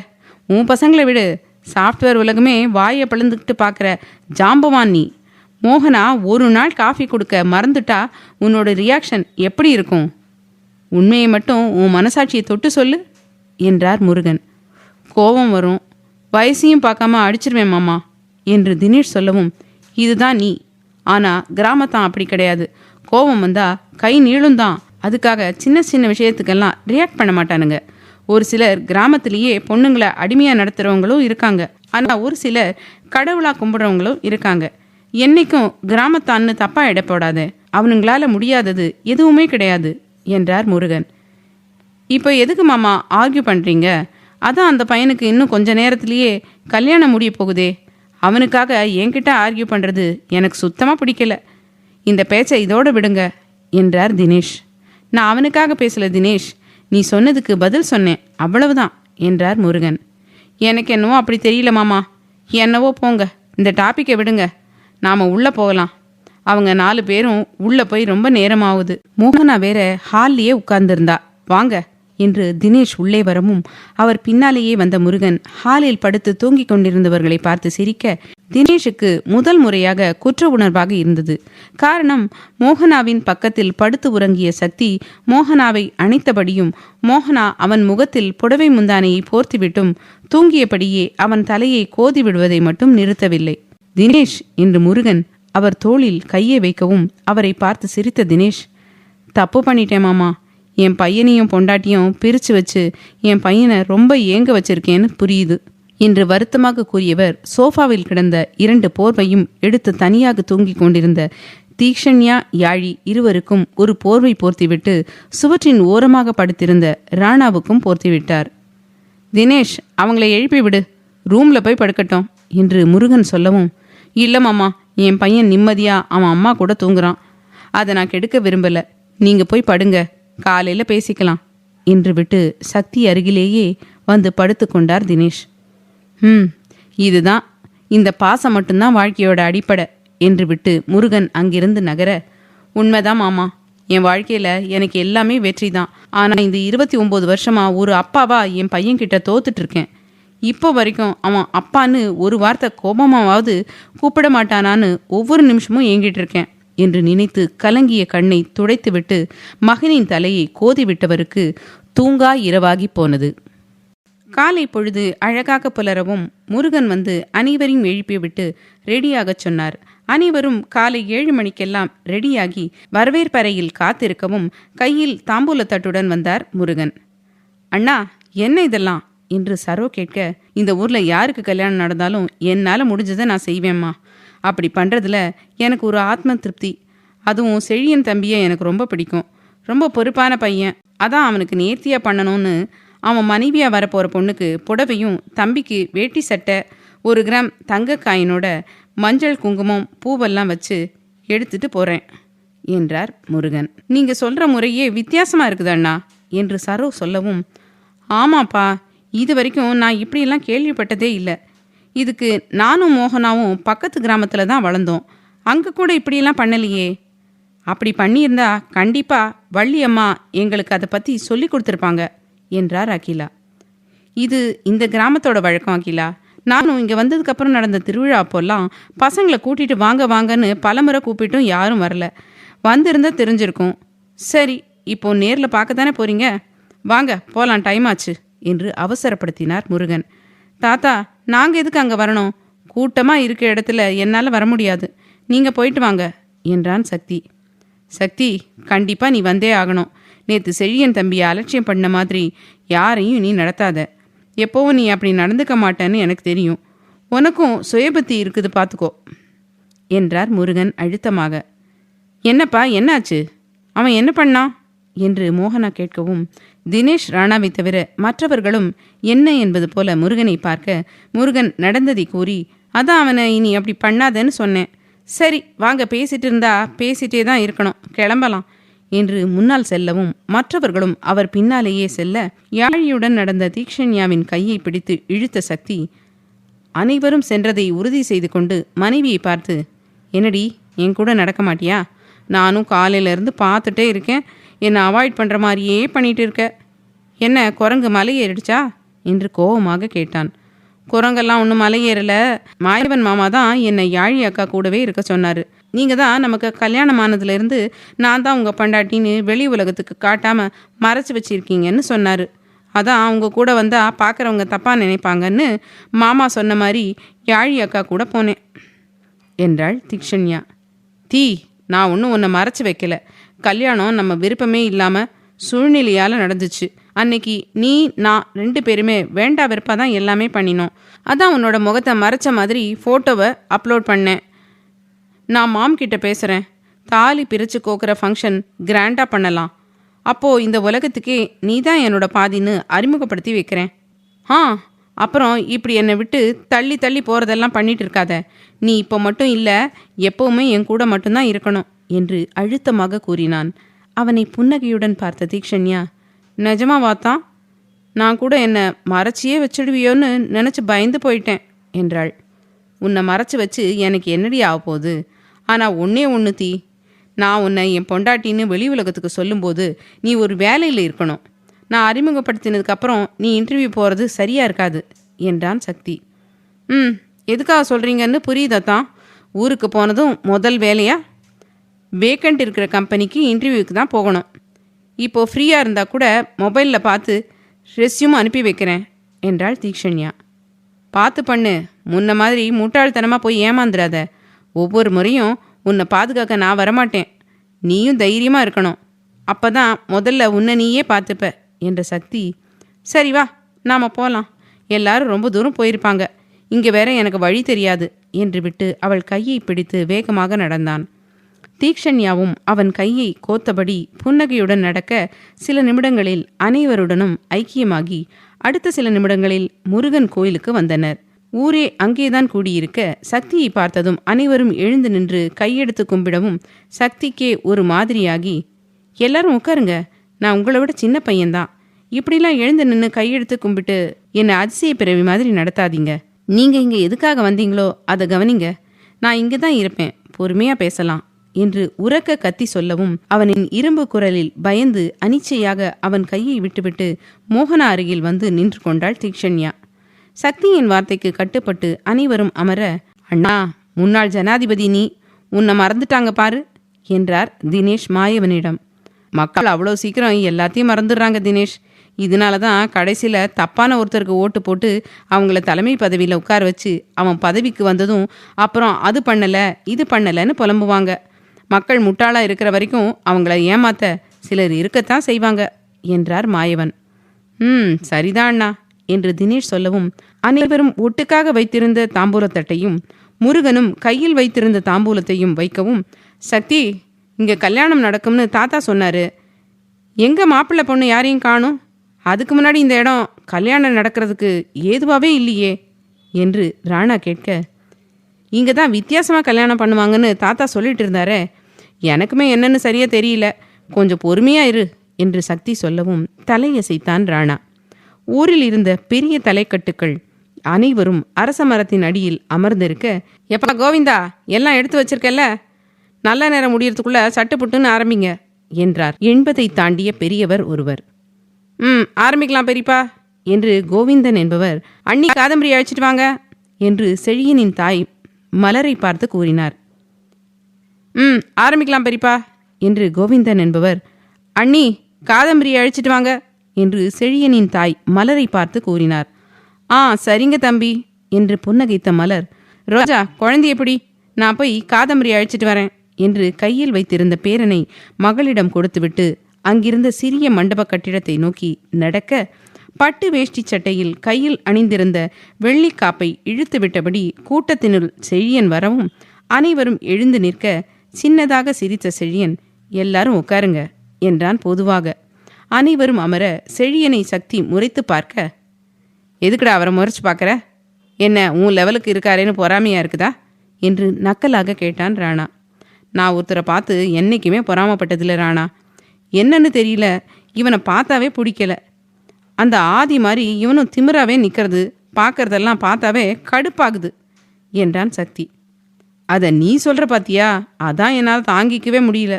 உன் பசங்களை விடு. சாஃப்ட்வேர் உலகமே வாயை பிளந்துக்கிட்டு பார்க்குற ஜாம்பவான் நீ. மோகனா ஒரு நாள் காஃபி கொடுக்க மறந்துட்டா உன்னோட ரியாக்ஷன் எப்படி இருக்கும்? உண்மையை மட்டும் உன் மனசாட்சியை தொட்டு சொல்லு என்றார் முருகன். கோபம் வரும், வயசையும் பார்க்காம அடிச்சிருவேன் மாமா என்று தினேஷ் சொல்லவும், இதுதான் நீ. ஆனால் கிராமத்தான் அப்படி கிடையாது. கோபம் வந்தா கை நீளும் தான். அதுக்காக சின்ன சின்ன விஷயத்துக்கெல்லாம் ரியாக்ட் பண்ண மாட்டானுங்க. ஒரு சிலர் கிராமத்திலேயே பொண்ணுங்களை அடிமையாக நடத்துகிறவங்களும் இருக்காங்க. ஆனால் ஒரு சிலர் கடவுளாக கும்பிட்றவங்களும் இருக்காங்க. என்னைக்கும் கிராமத்தான்னு தப்பாக எடை போடாத. அவனுங்களால முடியாதது எதுவுமே கிடையாது என்றார் முருகன். இப்போ எதுக்கு மாமா ஆர்கியூ பண்ணுறீங்க? அதான் அந்த பையனுக்கு இன்னும் கொஞ்ச நேரத்திலேயே கல்யாணம் முடிய போகுதே. அவனுக்காக என்கிட்ட ஆர்கியூ பண்ணுறது எனக்கு சுத்தமாக பிடிக்கல. இந்த பேச்சை இதோடு விடுங்க என்றார் தினேஷ். நான் அவனுக்காக பேசல தினேஷ், நீ சொன்னதுக்கு பதில் சொன்னேன், அவ்வளவுதான் என்றார் முருகன். எனக்கு என்னவோ அப்படி தெரியல மாமா. என்னவோ போங்க, இந்த டாப்பிக்கை விடுங்க, நாம் உள்ளே போகலாம். அவங்க 4 பேரும் உள்ளே போய் ரொம்ப நேரமாகுது. மோகனா வேற ஹால்லையே உட்கார்ந்துருந்தா. வாங்க என்று தினேஷ் உள்ளே வரவும் அவர் பின்னாலேயே வந்த முருகன் ஹாலில் படுத்து தூங்கிக் கொண்டிருந்தவர்களை பார்த்து சிரிக்க தினேஷுக்கு முதல் முறையாக குற்ற உணர்வாக இருந்தது. காரணம், மோகனாவின் பக்கத்தில் படுத்து உறங்கிய சக்தி மோகனாவை அணைத்தபடியும் மோகனா அவன் முகத்தில் புடவை முந்தானையை போர்த்திவிட்டும் தூங்கியபடியே அவன் தலையை கோதி விடுவதை மட்டும் நிறுத்தவில்லை. தினேஷ் என்று முருகன் அவர் தோளில் கையை வைக்கவும் அவரை பார்த்து சிரித்த தினேஷ், தப்பு பண்ணிட்டேன் மாமா. என் பையனையும் பொண்டாட்டியும் பிரித்து வச்சு என் பையனை ரொம்ப ஏங்க வச்சிருக்கேன்னு புரியுது என்று வருத்தமாக கூறியவர் சோஃபாவில் கிடந்த 2 போர்வையும் எடுத்து தனியாக தூங்கிக் கொண்டிருந்த தீக்ஷண்யா யாழி இருவருக்கும் ஒரு போர்வை போர்த்திவிட்டு சுவற்றின் ஓரமாக படுத்திருந்த ராணாவுக்கும் போர்த்திவிட்டார். தினேஷ், அவங்கள எழுப்பி விடு, ரூமில் போய் படுக்கட்டும் என்று முருகன் சொல்லவும், இல்லை மாமா, என் பையன் நிம்மதியாக அவன் அம்மா கூட தூங்குறான். அதை நான் கெடுக்க விரும்பலை. நீங்கள் போய் படுங்க, காலையில் பேசிக்கலாம் என்று விட்டு சக்தி அருகிலேயே வந்து படுத்து கொண்டார் தினேஷ். இதுதான் இந்த பாசம் மட்டும்தான் வாழ்க்கையோட அடிப்படை என்று விட்டு முருகன் அங்கிருந்து நகர, உண்மைதான் மாமா, என் வாழ்க்கையில் எனக்கு எல்லாமே வெற்றி தான். ஆனால் இந்த 29 வருஷமா ஒரு அப்பாவா என் பையன்கிட்ட தோத்துட்டு இருக்கேன். இப்போ வரைக்கும் அவன் அப்பான்னு ஒரு வார்த்தை கோபமாவது கூப்பிட மாட்டானான்னு ஒவ்வொரு நிமிஷமும் ஏங்கிட்டு இருக்கேன் என்று நினைத்து கலங்கிய கண்ணை துடைத்துவிட்டு மகனின் தலையை கோதி விட்டவருக்கு தூங்கா இரவாகி போனது. காலை பொழுது அழகாக புலரவும் முருகன் வந்து அனைவரையும் எழுப்பிவிட்டு ரெடியாகச் சொன்னார். அனைவரும் காலை 7 மணிக்கெல்லாம் ரெடியாகி வரவேற்பறையில் காத்திருக்கவும் கையில் தாம்பூலத்தட்டுடன் வந்தார் முருகன். அண்ணா, என்ன இதெல்லாம் என்று சரோ கேட்க, இந்த ஊரில் யாருக்கு கல்யாணம் நடந்தாலும் என்னால் முடிஞ்சதை நான் செய்வேம்மா. அப்படி பண்ணுறதுல எனக்கு ஒரு ஆத்ம திருப்தி. அதுவும் செழியன் தம்பியை எனக்கு ரொம்ப பிடிக்கும். ரொம்ப பொறுப்பான பையன். அதான் அவனுக்கு நேர்த்தியாக பண்ணணும்னு அவன் மனைவியாக வரப்போகிற பொண்ணுக்கு புடவையும் தம்பிக்கு வேட்டி சட்டை 1 கிராம் தங்க காயினோட மஞ்சள் குங்குமம் பூவெல்லாம் வச்சு எடுத்துட்டு போகிறேன் என்றார் முருகன். நீங்கள் சொல்கிற முறையே வித்தியாசமாக இருக்குது அண்ணா என்று சரோ சொல்லவும், ஆமாப்பா, இது வரைக்கும் நான் இப்படியெல்லாம் கேள்விப்பட்டதே இல்லை. இதுக்கு நானும் மோகனாவும் பக்கத்து கிராமத்தில் தான் வளர்ந்தோம். அங்கே கூட இப்படியெல்லாம் பண்ணலையே. அப்படி பண்ணியிருந்தா கண்டிப்பாக வள்ளியம்மா எங்களுக்கு அதை பற்றி சொல்லி கொடுத்துருப்பாங்க என்றார் அகிலா. இது இந்த கிராமத்தோட வழக்கம் அகிலா. நானும் இங்கே வந்ததுக்கப்புறம் நடந்த திருவிழா அப்போல்லாம் பசங்களை கூட்டிகிட்டு வாங்க வாங்கன்னு பலமுறை கூப்பிட்டும் யாரும் வரல. வந்திருந்தால் தெரிஞ்சிருக்கும். சரி, இப்போ நேரில் பார்க்க தானே போகிறீங்க, வாங்க போகலாம், டைம் ஆச்சு என்று அவசரப்படுத்தினார் முருகன். தாத்தா, நாங்கள் எதுக்கு அங்கே வரணும்? கூட்டமாக இருக்கிற இடத்துல என்னால் வர முடியாது. நீங்கள் போயிட்டு வாங்க என்றான் சக்தி. சக்தி, கண்டிப்பாக நீ வந்தே ஆகணும். நேற்று செழியன் தம்பியை அலட்சியம் பண்ண மாதிரி யாரையும் நீ நடத்தாத. எப்போவும் நீ அப்படி நடந்துக்க மாட்டேன்னு எனக்கு தெரியும். உனக்கும் சுயபத்தி இருக்குது, பார்த்துக்கோ என்றார் முருகன் அழுத்தமாக. என்னப்பா, என்னாச்சு? அவன் என்ன பண்ணான் என்று மோகனா கேட்கவும், தினேஷ் ராணாவை தவிர மற்றவர்களும் என்ன என்பது போல முருகனை பார்க்க முருகன் நடந்ததை கூறி, அதான் அவனை இனி அப்படி பண்ணாதேன்னு சொன்னேன். சரி வாங்க, பேசிட்டு இருந்தா பேசிட்டே தான் இருக்கணும், கிளம்பலாம் என்று முன்னால் செல்லவும் மற்றவர்களும் அவர் பின்னாலேயே செல்ல யாழியுடன் நடந்த தீக்ஷண்யாவின் கையை பிடித்து இழுத்த சக்தி அனைவரும் சென்றதை உறுதி செய்து கொண்டு மனைவியை பார்த்து, என்னடி, என் கூட நடக்க மாட்டியா? நானும் காலையிலேருந்து பார்த்துட்டே இருக்கேன். என்னை அவாய்ட் பண்ணுற மாதிரியே பண்ணிட்டு இருக்க. என்ன குரங்கு மலையேறிடுச்சா என்று கோபமாக கேட்டான். குரங்கெல்லாம் ஒன்றும் மலையேறலை. மாயவன் மாமா தான் என்னை யாழி அக்கா கூடவே இருக்க சொன்னார். நீங்கள் தான் நமக்கு கல்யாணம் ஆனதுலேருந்து நான் தான் உங்கள் பண்டாட்டின்னு வெளி உலகத்துக்கு காட்டாமல் மறைச்சி வச்சிருக்கீங்கன்னு சொன்னார். அதான் அவங்க கூட வந்தால் பார்க்குறவங்க தப்பாக நினைப்பாங்கன்னு மாமா சொன்ன மாதிரி யாழி அக்கா கூட போனேன் என்றாள் தீக்ஷண்யா. நான் ஒன்றும் உன்னை மறைச்சி வைக்கல. கல்யாணம் நம்ம விருப்பமே இல்லாமல் சூழ்நிலையால் நடந்துச்சு. அன்னைக்கு நீ நான் 2 பேருமே வேண்டா வெறுப்பாக தான் எல்லாமே பண்ணினோம். அதான் உன்னோட முகத்தை மறைச்ச மாதிரி ஃபோட்டோவை அப்லோட் பண்ணேன். நான் மாம் கிட்ட பேசுகிறேன். தாலி பிரித்து கோக்குற ஃபங்க்ஷன் கிராண்டாக பண்ணலாம். அப்போது இந்த உலகத்துக்கே நீ தான் என்னோட பாதின்னு அறிமுகப்படுத்தி வைக்கிறேன். அப்புறம் இப்படி என்னை விட்டு தள்ளி தள்ளி போகிறதெல்லாம் பண்ணிட்டு இருக்காத. நீ இப்போ மட்டும் இல்லை, எப்போவுமே என் கூட மட்டும்தான் இருக்கணும் என்று அழுத்தமாக கூறினான். அவனை புன்னகையுடன் பார்த்த தீக்ஷண்யா, நிஜமா வாத்தான்? நான் கூட என்னை மறைச்சியே வச்சிடுவியோன்னு நினச்சி பயந்து போயிட்டேன் என்றாள். உன்னை மறைச்சி வச்சு எனக்கு என்னடி ஆக போகுது? ஆனால் ஒன்றே ஒன்று நான் உன்னை என் பொண்டாட்டின்னு வெளி உலகத்துக்கு சொல்லும்போது நீ ஒரு வேலையில் இருக்கணும். நான் அறிமுகப்படுத்தினதுக்கப்புறம் நீ இன்டர்வியூ போகிறது சரியாக இருக்காது என்றான் சக்தி. எதுக்காக சொல்கிறீங்கன்னு புரியுதாத்தான்? ஊருக்கு போனதும் முதல் வேலையாக வேக்கண்ட் இருக்கிற கம்பெனிக்கு இன்டர்வியூக்கு தான் போகணும். இப்போது ஃப்ரீயாக இருந்தால் கூட மொபைலில் பார்த்து ரெஸ்யூம் அனுப்பி வைக்கிறேன் என்றாள் தீக்ஷண்யா. பார்த்து பண்ணு, முன்ன மாதிரி முட்டாள்தனமாக போய் ஏமாந்துடாத. ஒவ்வொரு முறையும் உன்னை பாதுகாக்க நான் வரமாட்டேன். நீயும் தைரியமாக இருக்கணும். அப்போ தான் முதல்ல உன்னை நீயே பார்த்துப்ப என்ற சக்தி. சரி வா, நாம் போகலாம். எல்லாரும் ரொம்ப தூரம் போயிருப்பாங்க. இங்கே வேற எனக்கு வழி தெரியாது என்று விட்டு அவள் கையை பிடித்து வேகமாக நடந்தான். தீக்ஷண்யாவும் அவன் கையை கோத்தபடி புன்னகையுடன் நடக்க சில நிமிடங்களில் அனைவருடனும் ஐக்கியமாகி அடுத்த சில நிமிடங்களில் முருகன் கோயிலுக்கு வந்தனர். ஊரே அங்கேதான் கூடியிருக்க சக்தியை பார்த்ததும் அனைவரும் எழுந்து நின்று கையெடுத்து கும்பிடவும் சக்திக்கே ஒரு மாதிரியாகி, எல்லாரும் உட்காருங்க, நான் உங்களை விட சின்ன பையன்தான். இப்படிலாம் எழுந்து நின்று கையெடுத்து கும்பிட்டு என்னை அதிசய பிறவி மாதிரி நடத்தாதீங்க நீங்க இங்க எதுக்காக வந்தீங்களோ அதை கவனிங்க. நான் இங்க தான் இருப்பேன், பொறுமையா பேசலாம் என்று உரக்க கத்தி சொல்லவும் அவனின் இரும்பு குரலில் பயந்து அனிச்சையாக அவன் கையை விட்டுவிட்டு மோகனா அருகில் வந்து நின்று கொண்டாள் தீக்ஷண்யா. சக்தியின் வார்த்தைக்கு கட்டுப்பட்டு அனைவரும் அமர, அண்ணா, முன்னாள் ஜனாதிபதி நீ, உன்னை மறந்துட்டாங்க பாரு என்றார் தினேஷ் மாயவனிடம். மக்கள் அவ்வளோ சீக்கிரம் எல்லாத்தையும் மறந்துடுறாங்க தினேஷ். இதனால தான் கடைசியில் தப்பான ஒருத்தருக்கு ஓட்டு போட்டு அவங்கள தலைமை பதவியில் உட்கார வச்சு அவன் பதவிக்கு வந்ததும் அப்புறம் அது பண்ணலை இது பண்ணலைன்னு புலம்புவாங்க. மக்கள் முட்டாளாக இருக்கிற வரைக்கும் அவங்கள ஏமாத்த சிலர் இருக்கத்தான் செய்வாங்க என்றார் மாயவன். சரிதான் அண்ணா என்று தினேஷ் சொல்லவும் அனைவரும் ஒட்டுக்காக வைத்திருந்த தாம்பூலத்தட்டையும் முருகனும் கையில் வைத்திருந்த தாம்பூலத்தையும் வைக்கவும், சக்தி, இங்கே கல்யாணம் நடக்கும்னு தாத்தா சொன்னார். எங்கே மாப்பிள்ளை பொண்ணு யாரையும் காணும்? அதுக்கு முன்னாடி இந்த இடம் கல்யாணம் நடக்கிறதுக்கு ஏதுவாகவே இல்லையே என்று ராணா கேட்க, இங்கே தான் வித்தியாசமாக கல்யாணம் பண்ணுவாங்கன்னு தாத்தா சொல்லிட்டு இருந்தாரே, எனக்குமே என்னன்னு சரியாக தெரியல, கொஞ்சம் பொறுமையாக இரு என்று சக்தி சொல்லவும் தலையசைத்தான் ராணா. ஊரில் இருந்த பெரிய தலைக்கட்டுக்கள் அனைவரும் அரச மரத்தின் அடியில் அமர்ந்திருக்க, எப்பா கோவிந்தா, எல்லாம் எடுத்து வச்சிருக்கல்ல, நல்ல நேரம் முடியறதுக்குள்ள சட்டுப்புட்டுன்னு ஆரம்பிங்க என்றார் 80 தாண்டிய பெரியவர் ஒருவர். ஆரம்பிக்கலாம் பெரியப்பா என்று கோவிந்தன் என்பவர், அண்ணி காதம்பரி அழைச்சிட்டு வாங்க என்று செழியனின் தாய் மலரை பார்த்து கூறினார். ஆரம்பிக்கலாம் பெரியப்பா என்று கோவிந்தன் என்பவர், அண்ணி காதம்பரி அழைச்சிட்டு வாங்க என்று செழியனின் தாய் மலரை பார்த்து கூறினார். சரிங்க தம்பி என்று புன்னகைத்த மலர், ரோஜா குழந்தை எப்படி, நான் போய் காதம்பரி அழைச்சிட்டு வரேன் என்று கையில் வைத்திருந்த பேரனை மகளிடம் கொடுத்துவிட்டு அங்கிருந்த சிறிய மண்டப கட்டிடத்தை நோக்கி நடக்க, பட்டு வேஷ்டி சட்டையில் கையில் அணிந்திருந்த வெள்ளிக்காப்பை இழுத்து விட்டபடி கூட்டத்தினுள் செழியன் வரவும் அனைவரும் எழுந்து நிற்க, சின்னதாக சிரித்த செழியன், எல்லாரும் உட்காருங்க என்றான் பொதுவாக. அனைவரும் அமர செழியனை சக்தி முறைத்து பார்க்க, எதுக்குடா அவரை முறைச்சு பார்க்குற, என்ன உன் லெவலுக்கு இருக்காரேன்னு பொறாமையா இருக்குதா என்று நக்கலாக கேட்டான் ராணா. நான் ஒருத்தரை பார்த்து என்னைக்குமே பொறாமப்பட்டதில்லை ராணா, என்னன்னு தெரியல, இவனை பார்த்தாவே பிடிக்கல. அந்த ஆதி மாதிரி இவனும் திமிராவே நிற்கிறது, பார்க்கறதெல்லாம் பார்த்தாவே கடுப்பாகுது என்றான் சக்தி. அதை நீ சொல்கிற பாத்தியா, அதான் என்னால் தாங்கிக்கவே முடியல.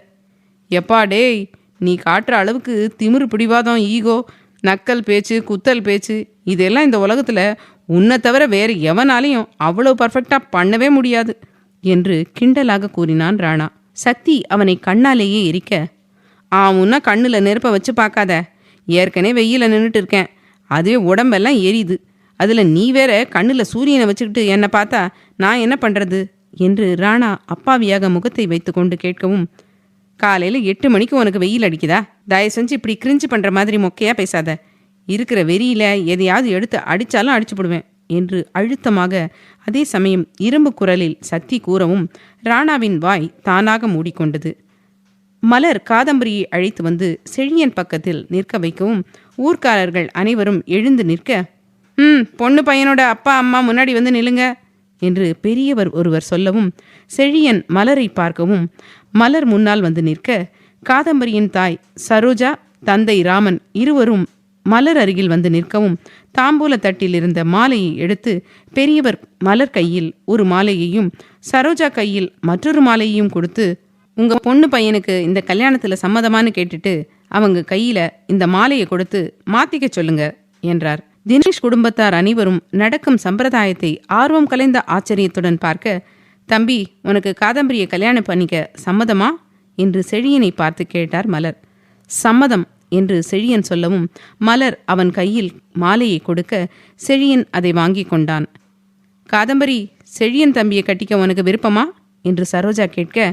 எப்பா டேய், நீ காட்டுற அளவுக்கு திமிரு பிடிவாதம், ஈகோ, நக்கல் பேச்சு, குத்தல் பேச்சு, இதெல்லாம் இந்த உலகத்தில் உன்னை தவிர வேறு எவனாலையும் அவ்வளோ பர்ஃபெக்டாக பண்ணவே முடியாது என்று கிண்டலாக கூறினான் ராணா. சக்தி அவனை கண்ணாலேயே எரிக்க, உன்ன கண்ணில் நெருப்பை வச்சு பார்க்காத, ஏற்கனவே வெயில நின்றுட்டு இருக்கேன், அதுவே உடம்பெல்லாம் எரியுது, அதில் நீ வேற கண்ணில் சூரியனை வச்சுக்கிட்டு என்னை பார்த்தா நான் என்ன பண்ணுறது என்று ராணா அப்பாவியாக முகத்தை வைத்து கொண்டு கேட்கவும், காலையில் 8 மணிக்கு உனக்கு வெயில் அடிக்குதா, தயவு செஞ்சு இப்படி கிரிஞ்சு பண்ணுற மாதிரி மொக்கையாக பேசாத, இருக்கிற வெறியில் எதையாவது எடுத்து அடித்தாலும் அடிச்சுப்படுவேன் என்று அழுத்தமாக, அதே சமயம் இரும்பு குரலில் சக்தி கூறவும் ராணாவின் வாய் தானாக மூடிக்கொண்டது. மலர் காதம்பரியை அழைத்து வந்து செழியன் பக்கத்தில் நிற்க வைக்கவும் ஊர்க்காரர்கள் அனைவரும் எழுந்து நிற்க, பொண்ணு பையனோட அப்பா அம்மா முன்னாடி வந்து நில்லுங்க என்று பெரியவர் ஒருவர் சொல்லவும் செழியன் மலரை பார்க்கவும் மலர் முன்னால் வந்து நிற்க, காதம்பரியின் தாய் சரோஜா, தந்தை ராமன் இருவரும் மலர் அருகில் வந்து நிற்கவும் தாம்பூல தட்டில் இருந்த மாலையை எடுத்து பெரியவர் மலர் கையில் ஒரு மாலையையும் சரோஜா கையில் மற்றொரு மாலையையும் கொடுத்து, உங்க பொண்ணு பையனுக்கு இந்த கல்யாணத்தில் சம்மதமானு கேட்டுட்டு அவங்க கையில இந்த மாலையை கொடுத்து மாத்திக்க சொல்லுங்க என்றார். தினேஷ் குடும்பத்தார் அனைவரும் நடக்கும் சம்பிரதாயத்தை ஆர்வம் கலைந்த ஆச்சரியத்துடன் பார்க்க, தம்பி, உனக்கு காதம்பரியை கல்யாணம் பண்ணிக்க சம்மதமா என்று செழியனை பார்த்து கேட்டார் மலர். சம்மதம் என்று செழியன் சொல்லவும் மலர் அவன் கையில் மாலையை கொடுக்க செழியன் அதை வாங்கி கொண்டான். காதம்பரி, செழியன் தம்பியை கட்டிக்க உனக்கு விருப்பமா என்று சரோஜா கேட்க,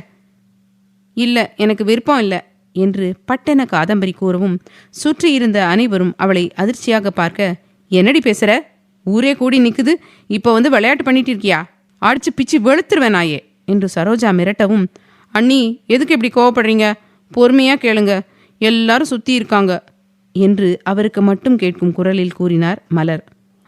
இல்லை, எனக்கு விருப்பம் இல்லை என்று பட்டென காதம்பரி கூறவும் சுற்றி இருந்த அனைவரும் அவளை அதிர்ச்சியாக பார்க்க, என்னடி பேசுற, ஊரே கூடி நிற்குது, இப்போ வந்து விளையாட்டு பண்ணிட்டு இருக்கியா, அடிச்சு பிச்சு வெளுத்துருவேன் நாயே என்று சரோஜா மிரட்டவும், அண்ணி எதுக்கு இப்படி கோவப்படுறீங்க, பொறுமையாக கேளுங்க, எல்லாரும் சுற்றி இருக்காங்க என்று அவருக்கு மட்டும் கேட்கும் குரலில் கூறினார் மலர்.